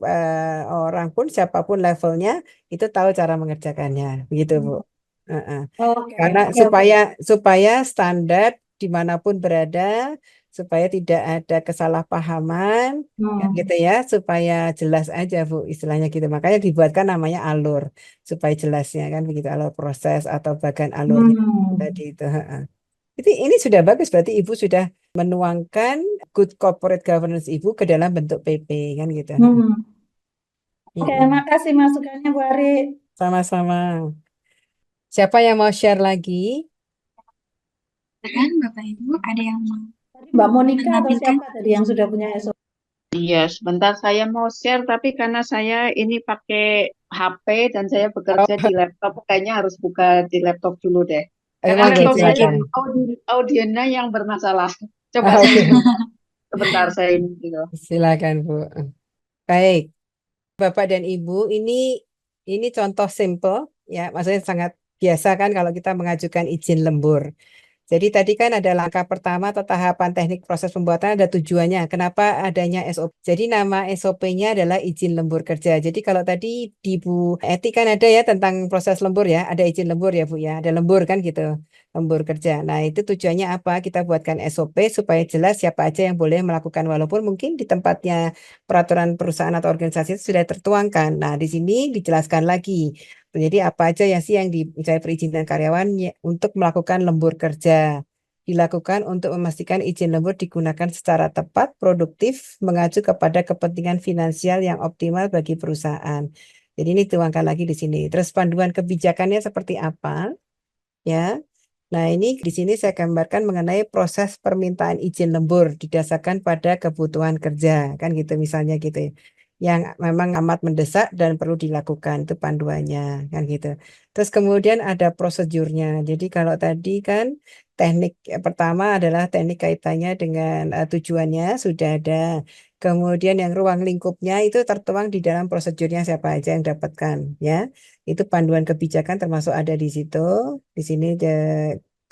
orang pun siapapun levelnya itu tahu cara mengerjakannya, begitu Bu. Heeh. Oke, Karena oke, oke. supaya standar dimanapun berada, supaya tidak ada kesalahpahaman, kan Hmm. gitu ya, supaya jelas aja Bu, istilahnya gitu. Makanya dibuatkan namanya alur, supaya jelasnya kan begitu, alur proses atau bagian alurnya tadi itu. Heeh. Ini sudah bagus, berarti Ibu sudah menuangkan good corporate governance Ibu ke dalam bentuk PP kan gitu. Hmm. Oke, Mm-mm. makasih masukannya Bu Ari. Sama-sama. Siapa yang mau share lagi? Kan Bapak Ibu ada yang mau Tadi Mbak Monica atau menampilkan? siapa tadi yang sudah punya SOP? Iya, sebentar saya mau share, tapi karena saya ini pakai HP dan saya bekerja di laptop, kayaknya harus buka di laptop dulu deh. Karena Monggo, laptop saya silakan. audionya yang bermasalah. Coba Ah, saya oke, sebentar saya ini gitu. silakan Bu. Baik, Bapak dan Ibu, ini contoh simple ya, maksudnya sangat biasa kan kalau kita mengajukan izin lembur. Jadi tadi kan ada langkah pertama atau tahapan teknik proses pembuatan, ada tujuannya. Kenapa adanya SOP? Jadi nama SOP-nya adalah izin lembur kerja. Jadi kalau tadi di Bu Eti kan ada ya tentang proses lembur ya, ada izin lembur ya Bu ya, ada lembur kan gitu, lembur kerja. Nah itu tujuannya apa? Kita buatkan SOP supaya jelas siapa aja yang boleh melakukan, walaupun mungkin di tempatnya peraturan perusahaan atau organisasi itu sudah tertuangkan. Nah di sini dijelaskan lagi. Jadi apa aja ya sih yang misalnya perizinan karyawan untuk melakukan lembur kerja dilakukan untuk memastikan izin lembur digunakan secara tepat, produktif, mengacu kepada kepentingan finansial yang optimal bagi perusahaan. Jadi ini tuangkan lagi di sini. Terus panduan kebijakannya seperti apa? Ya. Nah, ini di sini saya gambarkan mengenai proses permintaan izin lembur didasarkan pada kebutuhan kerja, kan gitu misalnya gitu ya. Yang memang amat mendesak dan perlu dilakukan itu panduannya, kan gitu. Terus kemudian ada prosedurnya. Jadi kalau tadi kan teknik pertama adalah teknik kaitannya dengan tujuannya sudah ada. Kemudian yang ruang lingkupnya itu tertuang di dalam prosedurnya siapa aja yang dapatkan, ya. Itu panduan kebijakan termasuk ada di situ. Di sini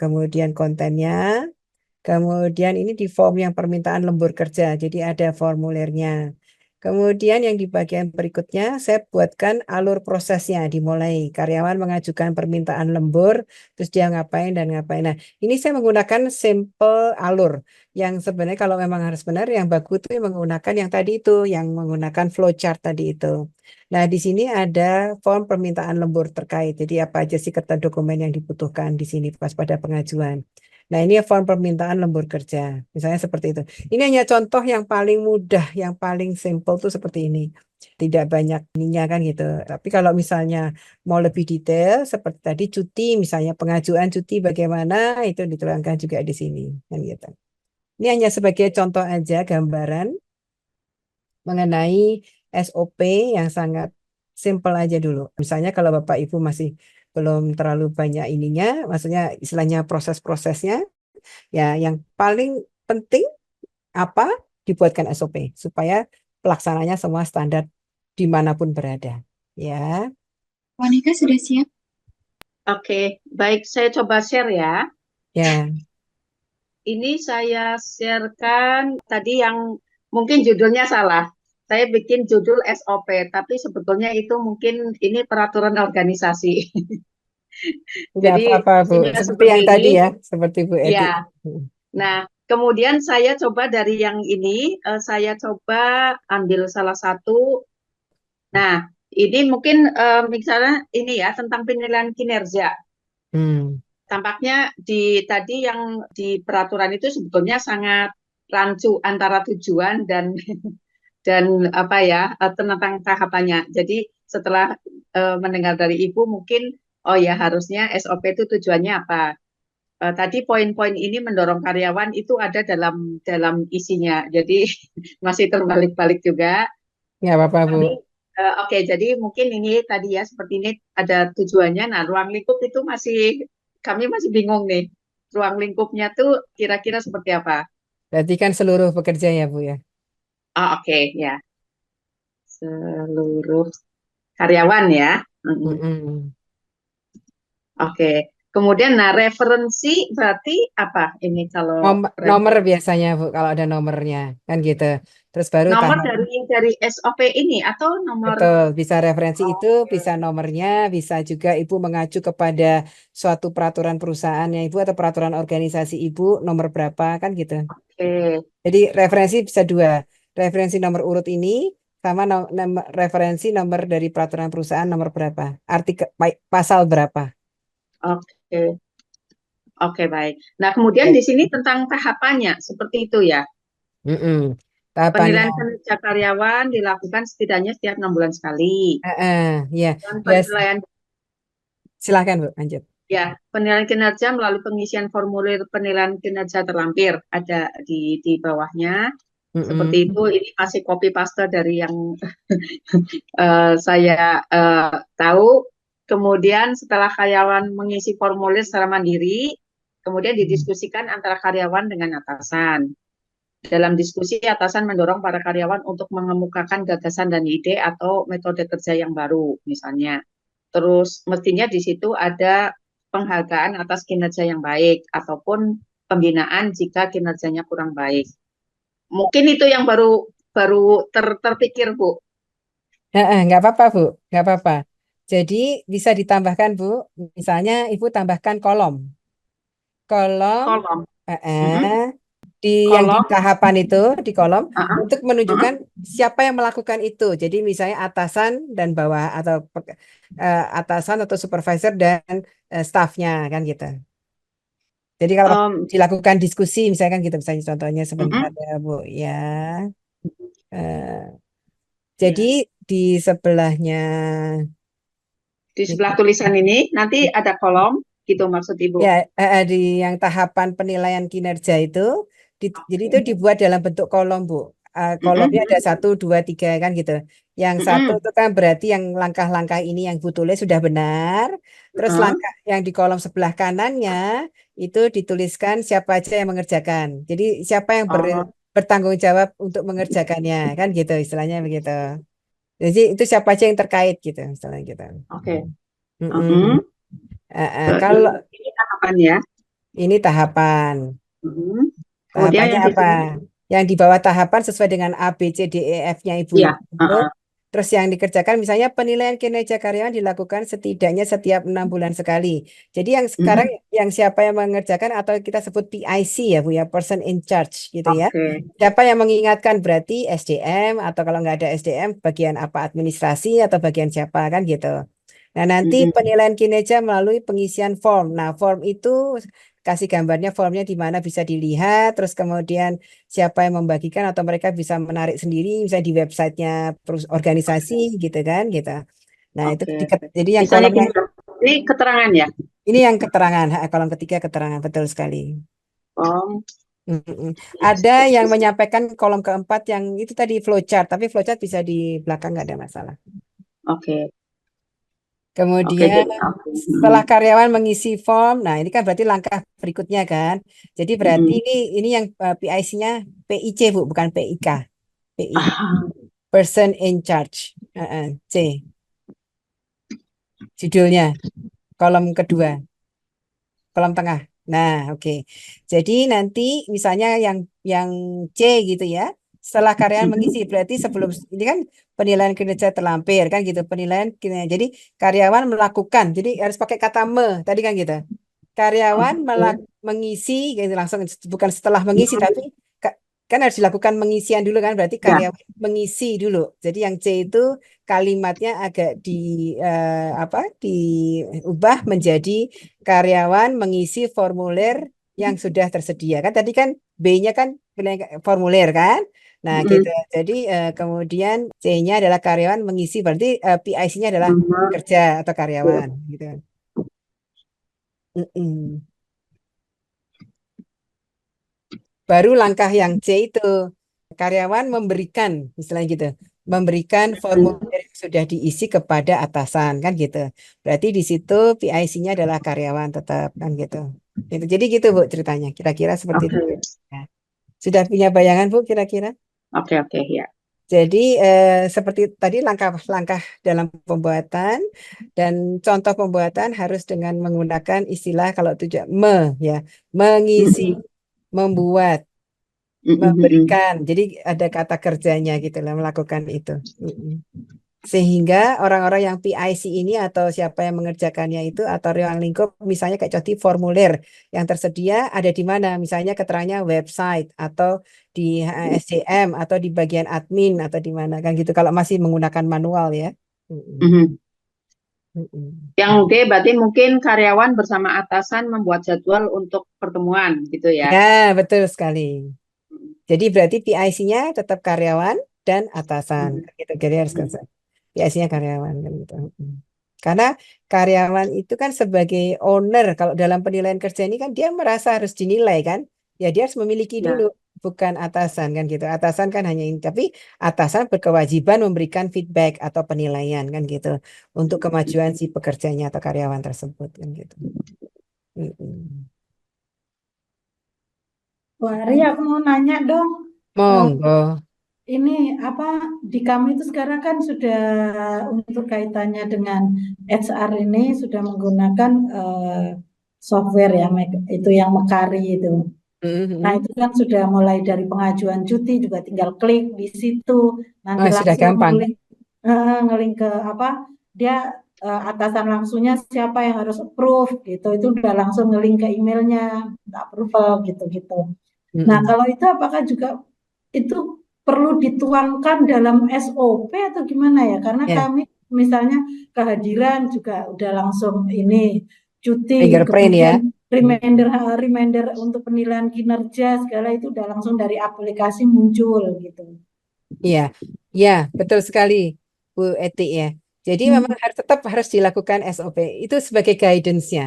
kemudian kontennya, kemudian ini di form yang permintaan lembur kerja, jadi ada formulirnya. Kemudian yang di bagian berikutnya saya buatkan alur prosesnya dimulai. Karyawan mengajukan permintaan lembur, terus dia ngapain dan ngapain. Nah, ini saya menggunakan simple alur yang sebenarnya kalau memang harus benar yang bagus itu menggunakan yang tadi itu, yang menggunakan flowchart tadi itu. Nah, di sini ada form permintaan lembur terkait. Jadi apa aja sih kata dokumen yang dibutuhkan di sini pas pada pengajuan. Nah, ini form permintaan lembur kerja. Misalnya seperti itu. Ini hanya contoh yang paling mudah, yang paling simple tuh seperti ini. Tidak banyak ininya kan gitu. Tapi kalau misalnya mau lebih detail, seperti tadi cuti, misalnya pengajuan cuti bagaimana, itu diterangkan juga di sini. Kan gitu. Ini hanya sebagai contoh aja gambaran mengenai SOP yang sangat simple aja dulu. Misalnya kalau Bapak Ibu masih belum terlalu banyak ininya, maksudnya istilahnya proses-prosesnya, ya yang paling penting apa dibuatkan SOP supaya pelaksananya semua standar dimanapun berada. Ya, Monica sudah siap? Oke, baik, saya coba share ya. ya, Ini saya sharekan tadi yang mungkin judulnya salah. Saya bikin judul SOP, tapi sebetulnya itu mungkin ini peraturan organisasi. nggak Jadi apa-apa Bu. isinya Seperti seperti yang ini. tadi ya, seperti Bu Eti. Ya, nah kemudian saya coba dari yang ini, saya coba ambil salah satu. Nah, ini mungkin misalnya ini ya tentang penilaian kinerja. Hmm, Tampaknya di tadi yang di peraturan itu sebetulnya sangat rancu antara tujuan dan apa ya tentang tahapannya. Jadi setelah mendengar dari Ibu mungkin oh ya harusnya SOP itu tujuannya apa. Tadi poin-poin ini mendorong karyawan itu ada dalam dalam isinya. Jadi masih terbalik-balik juga. nggak apa-apa Bu. Tapi oke, jadi mungkin ini tadi ya seperti ini ada tujuannya. Nah, ruang lingkup itu masih kami masih bingung nih. Ruang lingkupnya tuh kira-kira seperti apa? Berarti kan seluruh pekerja ya, Bu ya. Oh, oke, ya. Seluruh karyawan ya. Mm-mm. Mm-mm. Oke. Kemudian, nah referensi berarti apa ini kalau Nomor referensi? biasanya, Bu, kalau ada nomornya kan gitu. Terus baru Nomor tahap. dari SOP ini atau nomor Betul, bisa referensi itu, oke, bisa nomornya, bisa juga Ibu mengacu kepada suatu peraturan perusahaannya Ibu atau peraturan organisasi Ibu, nomor berapa, kan gitu. oke. Jadi referensi bisa dua, referensi nomor urut ini, sama referensi nomor dari peraturan perusahaan nomor berapa, artikel, pasal berapa. Oke. Oke, baik. Nah, kemudian Ya. di sini tentang tahapannya seperti itu ya. Mm-mm. Tahapannya, Penilaian kinerja karyawan dilakukan setidaknya setiap 6 bulan sekali. ya, Dan bias, penilaian silahkan Bu, lanjut. ya, penilaian kinerja melalui pengisian formulir penilaian kinerja terlampir ada di bawahnya. Seperti Mm-mm. itu, ini masih copy paste dari yang saya tahu. Kemudian setelah karyawan mengisi formulir secara mandiri, kemudian didiskusikan antara karyawan dengan atasan. Dalam diskusi, atasan mendorong para karyawan untuk mengemukakan gagasan dan ide atau metode kerja yang baru, misalnya. Terus mestinya di situ ada penghargaan atas kinerja yang baik ataupun pembinaan jika kinerjanya kurang baik. Mungkin itu yang baru baru terpikir, Bu. Nggak apa-apa, Bu. Nggak apa-apa. Jadi bisa ditambahkan, Bu. Misalnya Ibu tambahkan kolom. Kolom Kolom. eh, Mm-mm. eh, di yang di Kolom. tahapan itu di kolom Uh-uh. untuk Uh-uh. menunjukkan siapa yang melakukan itu. Jadi misalnya atasan dan bawah atau atasan atau supervisor dan stafnya kan gitu. Jadi kalau dilakukan diskusi misalkan gitu misalnya contohnya sebentar Mm-mm. ya, Bu ya. Eh, jadi Ya. di sebelahnya Di sebelah tulisan ini nanti ada kolom, gitu maksud Ibu. ya, di yang tahapan penilaian kinerja itu, jadi itu Oke. dibuat dalam bentuk kolom, Bu. Kolomnya Mm-mm. ada satu, dua, tiga kan gitu. Yang satu Mm-mm. itu kan berarti yang langkah-langkah ini yang Bu tulis sudah benar. Terus Uh-uh. langkah yang di kolom sebelah kanannya itu dituliskan siapa aja yang mengerjakan. Jadi siapa yang Oh, bertanggung jawab untuk mengerjakannya kan gitu istilahnya begitu. Jadi itu siapa aja yang terkait gitu istilahnya gitu. oke. Mm-mm. Mm-mm. Kalau Ini tahapan ya. ini tahapan. Mm-mm. Kemudian Tahapannya yang di apa? sini, Yang di bawah tahapan sesuai dengan A, B, C, D, E, F-nya Ibu ya. itu. Uh-uh. Terus yang dikerjakan misalnya penilaian kinerja karyawan dilakukan setidaknya setiap 6 bulan sekali. Jadi yang sekarang Mm-mm. yang siapa yang mengerjakan atau kita sebut PIC ya Bu ya, person in charge gitu ya. Oke. Siapa yang mengingatkan berarti SDM atau kalau nggak ada SDM bagian apa administrasi atau bagian siapa kan gitu. Nah, nanti Mm-mm. penilaian kinerja melalui pengisian form. Nah, form itu kasih gambarnya formnya di mana bisa dilihat, terus kemudian siapa yang membagikan atau mereka bisa menarik sendiri, misalnya di websitenya organisasi gitu kan, gitu. Nah, itu Oke. jadi yang Misalnya kolomnya gini, ini keterangan ya. ini yang keterangan, kolom ketiga keterangan betul sekali. Oh, Mm-mm. Ada yang menyampaikan kolom keempat yang itu tadi flowchart, tapi flowchart bisa di belakang nggak ada masalah. oke. Oke, Kemudian oke. setelah Mm-mm. karyawan mengisi form, nah ini kan berarti langkah berikutnya kan. Jadi berarti Mm-mm. ini yang PIC-nya PIC Bu, bukan PIK. PI, Ah, Person in Charge. C, judulnya, kolom kedua, kolom tengah. Nah, oke. Jadi nanti misalnya yang C gitu ya. Setelah karyawan mengisi, mm-mm. berarti sebelum ini kan penilaian kinerja terlampir kan gitu, penilaian kinerja. Jadi karyawan melakukan, jadi harus pakai kata tadi kan gitu. Karyawan Oke. mengisi gitu, langsung bukan setelah mengisi Mm-mm. tapi kan harus dilakukan pengisian dulu kan berarti Ya. karyawan mengisi dulu. Jadi yang C itu kalimatnya agak apa diubah menjadi karyawan mengisi formulir yang sudah tersedia kan tadi kan B-nya kan formulir kan. Nah, gitu. Mm-mm. Jadi kemudian C-nya adalah karyawan mengisi berarti PIC-nya adalah Mm-mm. kerja atau karyawan gitu. Mm-mm. Baru langkah yang C itu karyawan memberikan, misalnya gitu, memberikan formulir yang sudah diisi kepada atasan kan gitu. Berarti di situ PIC-nya adalah karyawan tetap kan gitu. Gitu. Jadi gitu Bu ceritanya. Kira-kira seperti itu. Oke, Ya. Sudah punya bayangan Bu kira-kira? oke, oke, ya. Jadi seperti tadi langkah-langkah dalam pembuatan dan contoh pembuatan harus dengan menggunakan istilah kalau tujuan ya, mengisi, Mm-mm. membuat, Mm-mm. memberikan. Jadi ada kata kerjanya gitu lah melakukan itu. Sehingga orang-orang yang PIC ini atau siapa yang mengerjakannya itu atau ruang lingkup misalnya kayak contoh formulir yang tersedia ada di mana misalnya keterangannya website atau di SCM atau di bagian admin atau di mana kan gitu kalau masih menggunakan manual ya. Mm-mm. Mhm. Mm-mm. Yang D berarti mungkin karyawan bersama atasan membuat jadwal untuk pertemuan gitu ya. Ya, betul sekali. Jadi berarti PIC-nya tetap karyawan dan atasan. Mhm. Gitu, jadi harus PIC-nya karyawan kan gitu. Karena karyawan itu kan sebagai owner, kalau dalam penilaian kerja ini kan dia merasa harus dinilai kan. Ya dia harus memiliki dulu, Ya. bukan atasan kan gitu. Atasan kan hanya ini, tapi atasan berkewajiban memberikan feedback atau penilaian kan gitu untuk kemajuan si pekerjanya atau karyawan tersebut kan gitu. Mm-mm. Bu Ari, aku mau nanya dong. Eh, Monggo. Ini apa di kami itu sekarang kan sudah untuk kaitannya dengan HR ini sudah menggunakan software ya, itu yang Mekari itu. Nah, Mhm. itu kan sudah mulai dari pengajuan cuti juga tinggal klik di situ, nanti Oh, sudah langsung gampang. ngelink ke apa dia atasan langsungnya siapa yang harus approve gitu, itu udah langsung ngelink ke emailnya, minta approval gitu-gitu. Nah, Mm-mm. kalau itu apakah juga itu perlu dituangkan dalam SOP atau gimana ya? Karena Ya, kami misalnya kehadiran juga udah langsung ini cuti, fingerprint ya. kemudian Mm. reminder untuk penilaian kinerja segala itu udah langsung dari aplikasi muncul gitu. Iya, iya, betul sekali, Bu Eti ya. Jadi memang Hmm, tetap harus dilakukan SOP. Itu sebagai guidance-nya.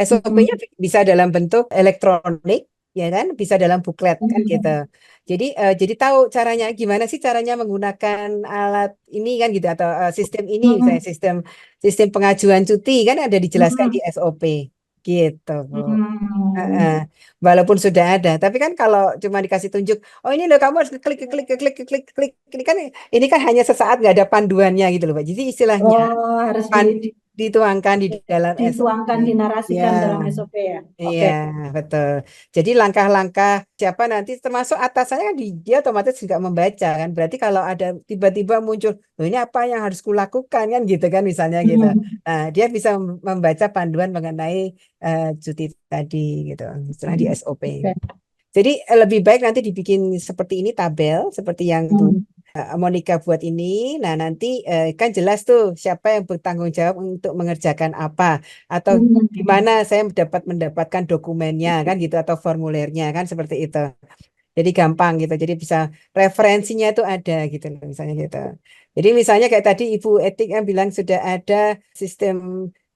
SOP-nya hmm, bisa dalam bentuk elektronik, ya kan? Bisa dalam buklet kan gitu. hmm, Jadi tahu caranya gimana sih caranya menggunakan alat ini kan gitu atau sistem ini misalnya hmm, sistem sistem pengajuan cuti kan ada dijelaskan di hmm, SOP gitu, Bu. Heeh. hmm. Walaupun sudah ada, tapi kan kalau cuma dikasih tunjuk, oh ini loh kamu harus klik klik klik klik klik klik, ini kan hanya sesaat nggak ada panduannya gitu loh Pak. Jadi istilahnya Oh, harus dituangkan di dalam SOP. dituangkan, Ya, dinarasikan dalam SOP ya. iya Oke. betul. Jadi langkah-langkah siapa nanti termasuk atasannya kan dia otomatis juga membaca kan. Berarti kalau ada tiba-tiba muncul, oh ini apa yang harus kulakukan kan gitu kan misalnya gitu. Hmm. Nah, dia bisa membaca panduan mengenai cuti tadi gitu, istilah di SOP. Oke. Jadi lebih baik nanti dibikin seperti ini tabel, seperti yang Bu Hmm. Monica buat ini. Nah nanti kan jelas tuh siapa yang bertanggung jawab untuk mengerjakan apa atau di Hmm. mana saya mendapatkan dokumennya kan gitu atau formulirnya kan seperti itu. Jadi gampang gitu. Jadi bisa referensinya itu ada gitu loh, misalnya gitu. Jadi misalnya kayak tadi Ibu Etik yang bilang sudah ada sistem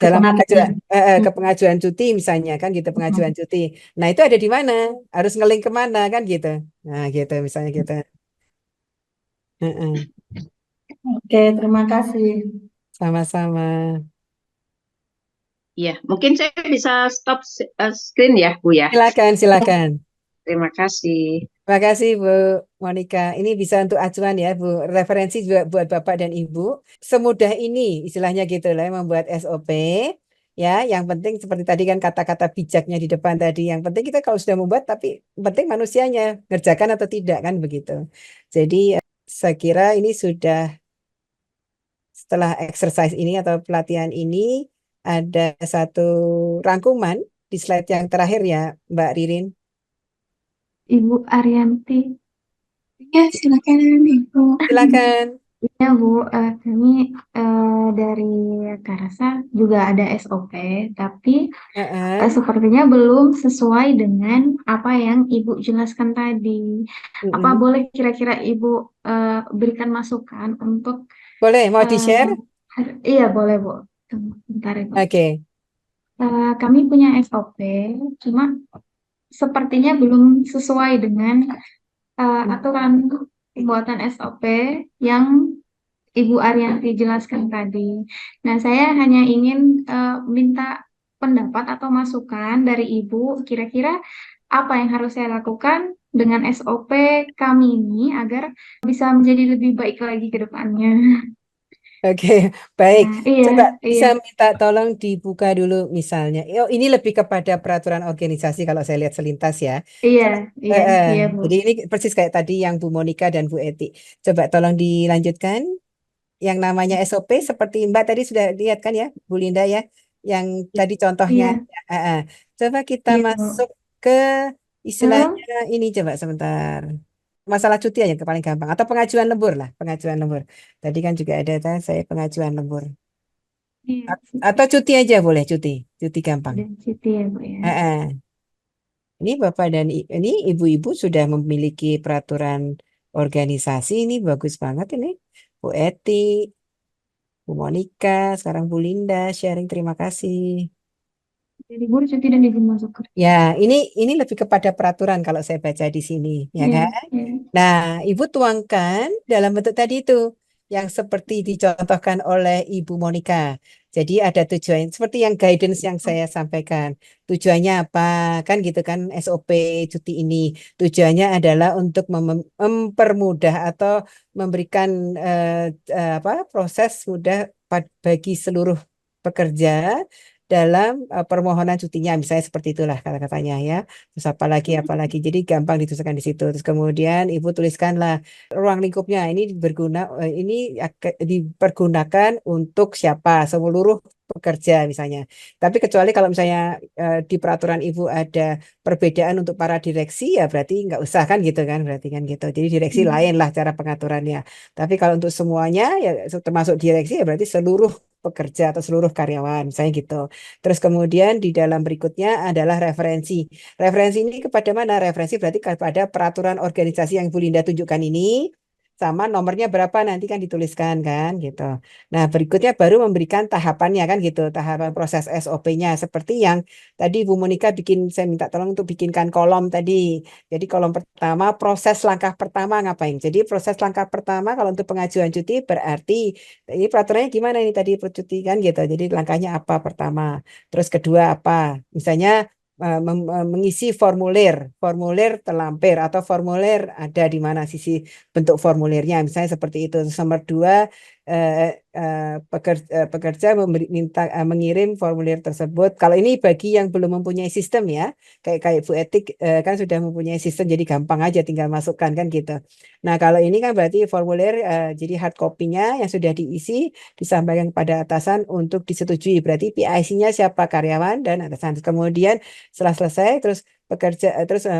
dalam pengajuan Ketenagaan. kepengajuan cuti misalnya kan gitu pengajuan Hmm. cuti. Nah itu ada di mana? Harus ngelink kemana kan gitu. Nah gitu misalnya gitu. Heeh. Oke, terima kasih. Sama-sama. Iya, mungkin saya bisa stop screen ya, Bu ya. Silakan, silakan. Terima kasih. Terima kasih Bu Monica. Ini bisa untuk acuan ya Bu. Referensi juga buat Bapak dan Ibu. Semudah ini istilahnya gitu lah membuat SOP. Ya, yang penting seperti tadi kan kata-kata bijaknya di depan tadi. Yang penting kita kalau sudah membuat tapi penting manusianya ngerjakan atau tidak kan begitu. Jadi saya kira ini sudah setelah exercise ini atau pelatihan ini ada satu rangkuman di slide yang terakhir ya Mbak Ririn. Ibu Arianti. Ya, silakan Ibu. Silakan. Ya Bu, kami dari Karasa juga ada SOP, tapi Heeh. sepertinya belum sesuai dengan apa yang Ibu jelaskan tadi. Apa Mm-mm. boleh kira-kira Ibu berikan masukan untuk Boleh, mau eh, di-share? iya boleh Bu. Tunggu bentar ya Bu. Oke. Kami punya SOP, cuma sepertinya belum sesuai dengan aturan pembuatan SOP yang Ibu Arianti jelaskan tadi. Nah, saya hanya ingin minta pendapat atau masukan dari Ibu, kira-kira apa yang harus saya lakukan dengan SOP kami ini agar bisa menjadi lebih baik lagi ke depannya. Oke, baik. Nah, iya, Coba iya, bisa minta tolong dibuka dulu misalnya. Oh, ini lebih kepada peraturan organisasi kalau saya lihat selintas ya. iya, Coba, iya, iya, Bu. jadi ini persis kayak tadi yang Bu Monika dan Bu Eti. Coba tolong dilanjutkan. Yang namanya SOP seperti Mbak tadi sudah lihat kan ya, Bu Linda ya. Yang tadi contohnya. Iya, Eh, eh. Coba kita iya, Bu. masuk ke Hmm? istilahnya ini coba sebentar. Masalah cuti aja yang paling gampang. Atau pengajuan lembur lah, pengajuan lembur. Tadi kan juga ada kan saya pengajuan lembur. Iya, Atau cuti aja boleh, cuti. Cuti gampang. udah cuti ya, Bu ya. Eh, eh. Ini Bapak dan ini Ibu-ibu sudah memiliki peraturan organisasi. Ini bagus banget ini. Bu Eti, Bu Monika, sekarang Bu Linda sharing, terima kasih. Jadi libur cuti dan izin masuk kerja. Ya, ini lebih kepada peraturan kalau saya baca di sini, ya Iya, kan? iya. Nah, Ibu tuangkan dalam bentuk tadi itu yang seperti dicontohkan oleh Ibu Monika. Jadi ada tujuan seperti yang guidance yang saya sampaikan. Tujuannya apa? Kan gitu kan SOP cuti ini. Tujuannya adalah untuk mempermudah atau memberikan apa proses mudah bagi seluruh pekerja dalam permohonan cutinya, misalnya seperti itulah kata-katanya ya. Terus apalagi, jadi gampang dituliskan di situ. Terus kemudian Ibu tuliskanlah ruang lingkupnya ini ini dipergunakan untuk siapa? Seluruh pekerja misalnya. Tapi kecuali kalau misalnya di peraturan Ibu ada perbedaan untuk para direksi ya berarti nggak usah kan gitu kan berarti kan gitu. Jadi direksi lain lah cara pengaturannya. Tapi kalau untuk semuanya ya termasuk direksi ya berarti seluruh pekerja atau seluruh karyawan misalnya gitu. Terus kemudian di dalam berikutnya adalah referensi. Referensi ini kepada mana? Referensi berarti kepada peraturan organisasi yang Bu Linda tunjukkan ini sama nomornya berapa nanti kan dituliskan kan gitu. Nah, berikutnya baru memberikan tahapannya kan gitu, tahapan proses SOP-nya seperti yang tadi Bu Monika bikin saya minta tolong untuk bikinkan kolom tadi. Jadi kolom pertama proses langkah pertama ngapain? Jadi proses langkah pertama kalau untuk pengajuan cuti berarti ini peraturannya gimana ini tadi cuti kan gitu. Jadi langkahnya apa pertama? Terus kedua apa? Misalnya mengisi formulir terlampir atau formulir ada di mana sisi bentuk formulirnya, misalnya seperti itu. Terus nomor dua, pekerja mengirim formulir tersebut. Kalau ini bagi yang belum mempunyai sistem ya, kayak Bu Etik kan sudah mempunyai sistem, jadi gampang aja tinggal masukkan kan gitu. Nah kalau ini kan berarti formulir jadi hard copy-nya yang sudah diisi disampaikan kepada atasan untuk disetujui. Berarti PIC-nya siapa karyawan dan atasan. Kemudian setelah selesai terus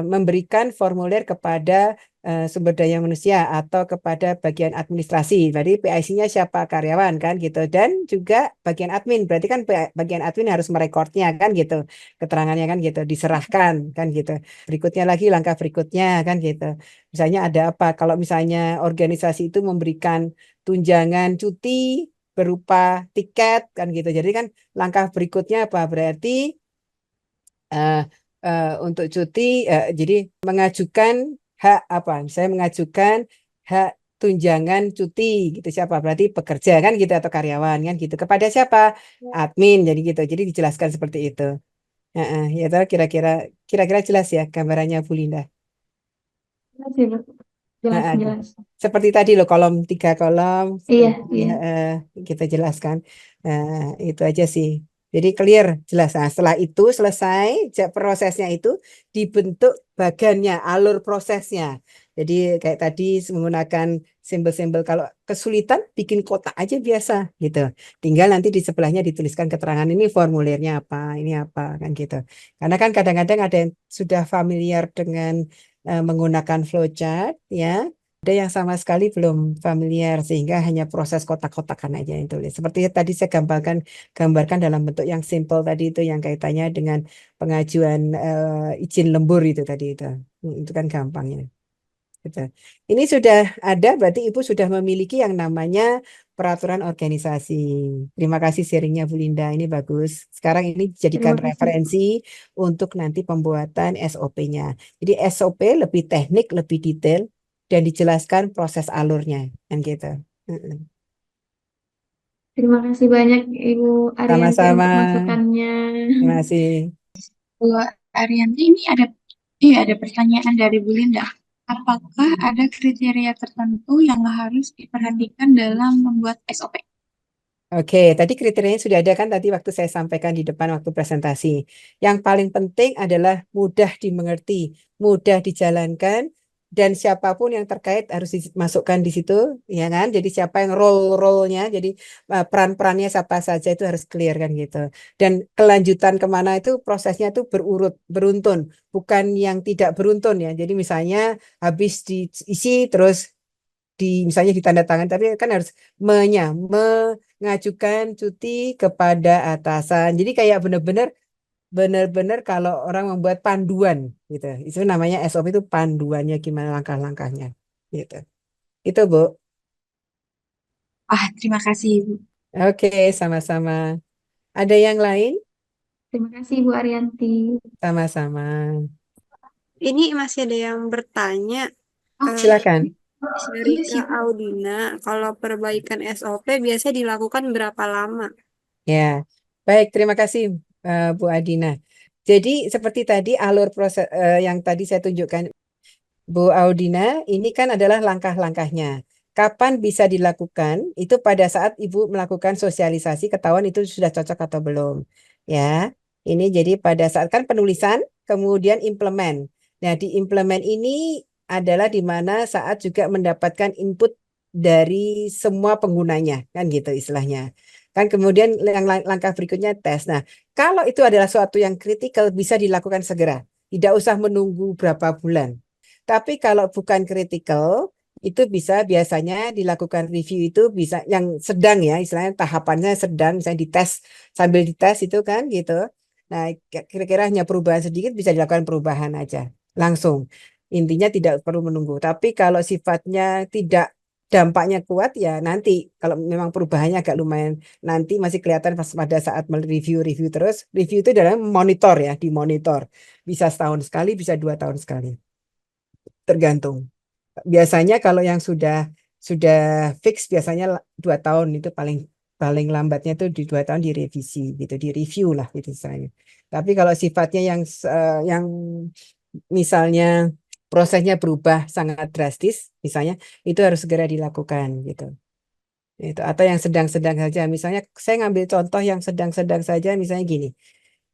memberikan formulir kepada sumber daya manusia atau kepada bagian administrasi. Berarti PIC-nya siapa karyawan kan gitu. Dan juga bagian admin. Berarti kan bagian admin harus merekodnya kan gitu. Keterangannya kan gitu. Diserahkan kan gitu. Berikutnya lagi langkah berikutnya kan gitu. Misalnya ada apa? Kalau misalnya organisasi itu memberikan tunjangan cuti berupa tiket kan gitu. Jadi kan langkah berikutnya apa? Berarti eh, untuk cuti jadi mengajukan hak apa? Saya mengajukan hak tunjangan cuti gitu siapa? Berarti pekerja kan gitu atau karyawan kan gitu. Kepada siapa? Admin jadi gitu. Jadi dijelaskan seperti itu. Ya tahu kira-kira jelas ya gambarannya Bu Linda. Jelas sih, Bu. Jelas, Heeh, jelas. seperti tadi loh kolom 3 kolom Iya, iya. kita jelaskan. Itu aja sih. Jadi clear jelas. Nah, setelah itu selesai prosesnya itu dibentuk bagannya, alur prosesnya. Jadi kayak tadi menggunakan simbol-simbol kalau kesulitan bikin kotak aja biasa gitu. Tinggal nanti di sebelahnya dituliskan keterangan ini formulirnya apa, ini apa kan gitu. Karena kan kadang-kadang ada yang sudah familiar dengan menggunakan flowchart ya. Ada yang sama sekali belum familiar sehingga hanya proses kotak-kotakan aja yang tulis. Seperti tadi saya gambarkan dalam bentuk yang simple tadi itu yang kaitannya dengan pengajuan izin lembur itu tadi itu. Itu kan gampangnya. Gitu. Ini sudah ada berarti Ibu sudah memiliki yang namanya peraturan organisasi. Terima kasih sharingnya Bu Linda, ini bagus. Sekarang ini dijadikan Terima kasih. referensi untuk nanti pembuatan SOP-nya. Jadi SOP lebih teknik, lebih detail dan dijelaskan proses alurnya kan gitu. Terima kasih banyak Ibu Arianti Sama-sama. untuk masukannya. Terima kasih. Bu Arianti, ini ada pertanyaan dari Bu Linda. Apakah ada kriteria tertentu yang harus diperhatikan dalam membuat SOP? Oke, tadi kriterianya sudah ada kan tadi waktu saya sampaikan di depan waktu presentasi. Yang paling penting adalah mudah dimengerti, mudah dijalankan, dan siapapun yang terkait harus dimasukkan di situ, ya kan? Jadi siapa yang role-nya, jadi peran-perannya siapa saja itu harus clear kan gitu. Dan kelanjutan kemana itu prosesnya itu berurut, beruntun, bukan yang tidak beruntun ya. Jadi misalnya habis diisi terus misalnya ditandatangani, tapi kan harus mengajukan cuti kepada atasan. Jadi kayak benar-benar kalau orang membuat panduan gitu. Itu namanya SOP, itu panduannya gimana langkah-langkahnya gitu. Itu Bu. Terima kasih Ibu. Oke, sama-sama. Ada yang lain? Terima kasih Bu Arianti. Sama-sama. Ini masih ada yang bertanya Silakan. dari Kak Audina, kalau perbaikan SOP biasanya dilakukan berapa lama? Ya, baik. Terima kasih Bu Adina. Jadi seperti tadi alur proses yang tadi saya tunjukkan, Bu Audina, ini kan adalah langkah-langkahnya. Kapan bisa dilakukan? Itu pada saat Ibu melakukan sosialisasi, ketahuan itu sudah cocok atau belum. Ya, ini jadi pada saat kan penulisan, kemudian implement. Nah, di implement ini adalah di mana saat juga mendapatkan input dari semua penggunanya, kan gitu istilahnya. Kan kemudian yang langkah berikutnya tes. Nah, kalau itu adalah suatu yang kritikal, bisa dilakukan segera. Tidak usah menunggu berapa bulan. Tapi kalau bukan kritikal, itu bisa biasanya dilakukan review, itu bisa yang sedang ya, istilahnya tahapannya sedang, misalnya dites, sambil dites itu kan gitu. Nah, kira-kira hanya perubahan sedikit bisa dilakukan perubahan aja, langsung. Intinya tidak perlu menunggu. Tapi kalau sifatnya tidak dampaknya kuat ya nanti, kalau memang perubahannya agak lumayan, nanti masih kelihatan pas pada saat review terus. Review itu adalah monitor ya, dimonitor. Bisa setahun sekali, bisa 2 tahun sekali. Tergantung. Biasanya kalau yang sudah fix biasanya 2 tahun itu paling paling lambatnya itu di 2 tahun direvisi gitu, direview lah gitu misalnya. Tapi kalau sifatnya yang misalnya prosesnya berubah sangat drastis, misalnya itu harus segera dilakukan gitu. Itu atau yang sedang-sedang saja. Misalnya saya ngambil contoh yang sedang-sedang saja, misalnya gini.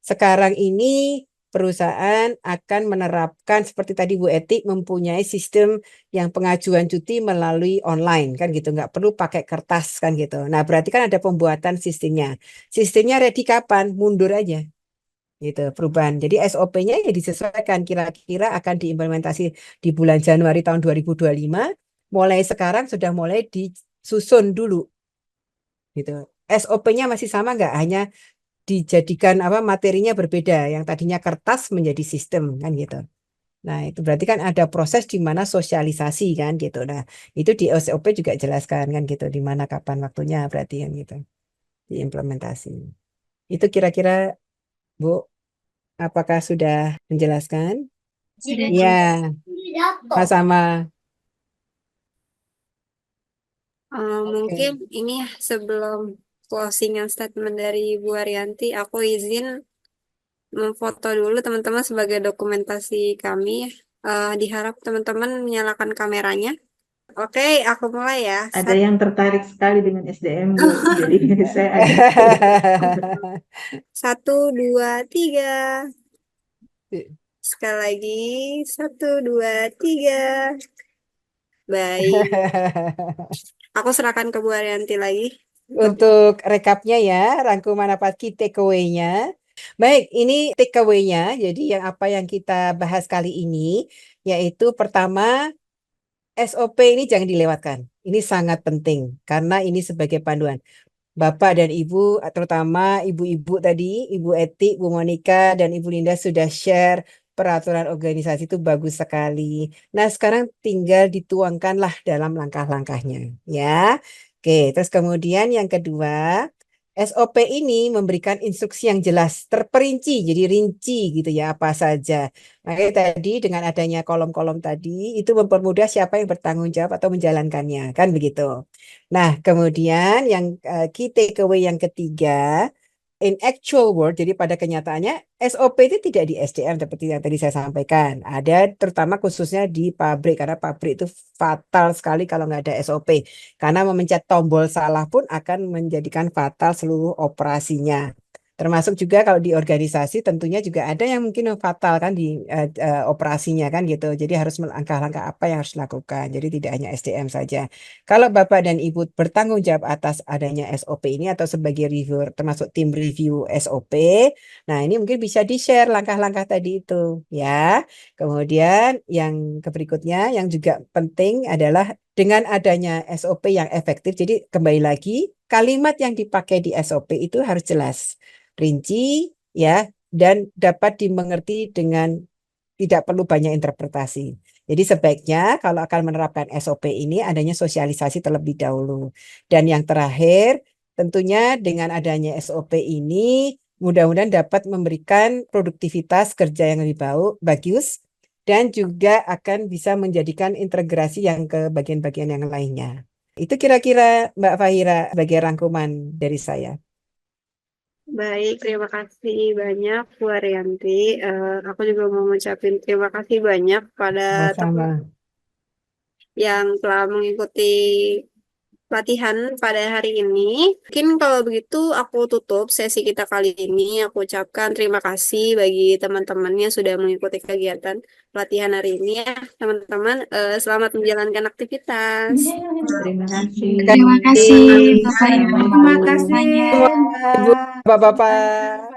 Sekarang ini perusahaan akan menerapkan seperti tadi Bu Etik mempunyai sistem yang pengajuan cuti melalui online kan gitu, nggak perlu pakai kertas kan gitu. Nah, berarti kan ada pembuatan sistemnya. Sistemnya ready kapan? Mundur aja gitu perubahan. Jadi SOP-nya ya disesuaikan, kira-kira akan diimplementasi di bulan Januari tahun 2025. Mulai sekarang sudah mulai disusun dulu gitu. SOP-nya masih sama nggak? Hanya dijadikan apa materinya berbeda, yang tadinya kertas menjadi sistem kan gitu. Nah, itu berarti kan ada proses di mana sosialisasi kan gitu. Nah, itu di SOP juga jelaskan kan gitu, di mana kapan waktunya berarti kan gitu diimplementasi. Itu kira-kira Bu, apakah sudah menjelaskan? Sudah Ya, jelas. sama. Mungkin Oke. ini ya, sebelum closingan statement dari Bu Arianti, aku izin memfoto dulu teman-teman sebagai dokumentasi kami. Diharap teman-teman menyalakan kameranya. Oke, aku mulai ya. Ada yang tertarik sekali dengan SDM, Bu. Jadi saya ajak. Satu, dua, tiga. Sekali lagi. Satu, dua, tiga. Baik. Aku serahkan ke Bu Arianti lagi. Untuk rekapnya ya, rangkuman apa key takeaway-nya. Baik, ini takeaway-nya. Jadi yang apa yang kita bahas kali ini, yaitu pertama, SOP ini jangan dilewatkan. Ini sangat penting karena ini sebagai panduan. Bapak dan Ibu, terutama ibu-ibu tadi, Ibu Etik, Bu Monika, dan Ibu Linda sudah share peraturan organisasi itu bagus sekali. Nah, sekarang tinggal dituangkanlah dalam langkah-langkahnya, ya. Oke, terus kemudian yang kedua, SOP ini memberikan instruksi yang jelas, terperinci, jadi rinci gitu ya, apa saja. Makanya tadi dengan adanya kolom-kolom tadi, itu mempermudah siapa yang bertanggung jawab atau menjalankannya, kan begitu. Nah, kemudian yang key takeaway yang ketiga, in actual world, jadi pada kenyataannya SOP itu tidak di SDM seperti yang tadi saya sampaikan. Ada terutama khususnya di pabrik, karena pabrik itu fatal sekali kalau nggak ada SOP. Karena memencet tombol salah pun akan menjadikan fatal seluruh operasinya. Termasuk juga kalau di organisasi tentunya juga ada yang mungkin fatal kan di operasinya kan gitu. Jadi harus langkah-langkah apa yang harus dilakukan. Jadi tidak hanya SDM saja. Kalau Bapak dan Ibu bertanggung jawab atas adanya SOP ini atau sebagai reviewer termasuk tim review SOP, nah ini mungkin bisa di-share langkah-langkah tadi itu ya. Kemudian yang berikutnya yang juga penting adalah dengan adanya SOP yang efektif, jadi kembali lagi kalimat yang dipakai di SOP itu harus jelas, rinci ya, dan dapat dimengerti dengan tidak perlu banyak interpretasi. Jadi sebaiknya kalau akan menerapkan SOP ini adanya sosialisasi terlebih dahulu. Dan yang terakhir, tentunya dengan adanya SOP ini mudah-mudahan dapat memberikan produktivitas kerja yang lebih bagus dan juga akan bisa menjadikan integrasi yang ke bagian-bagian yang lainnya. Itu kira-kira Mbak Fahira sebagai rangkuman dari saya. Baik, terima kasih banyak Bu Arianti. Aku juga mau ngucapin terima kasih banyak pada teman Sama-sama. yang telah mengikuti pelatihan pada hari ini. Mungkin kalau begitu aku tutup sesi kita kali ini. Aku ucapkan terima kasih bagi teman-teman yang sudah mengikuti kegiatan pelatihan hari ini ya. Teman-teman, selamat menjalankan aktivitas. Terima kasih. Terima kasih Bapak Ibu Terima kasih semuanya. Ibu, Mbak. Bapak-bapak.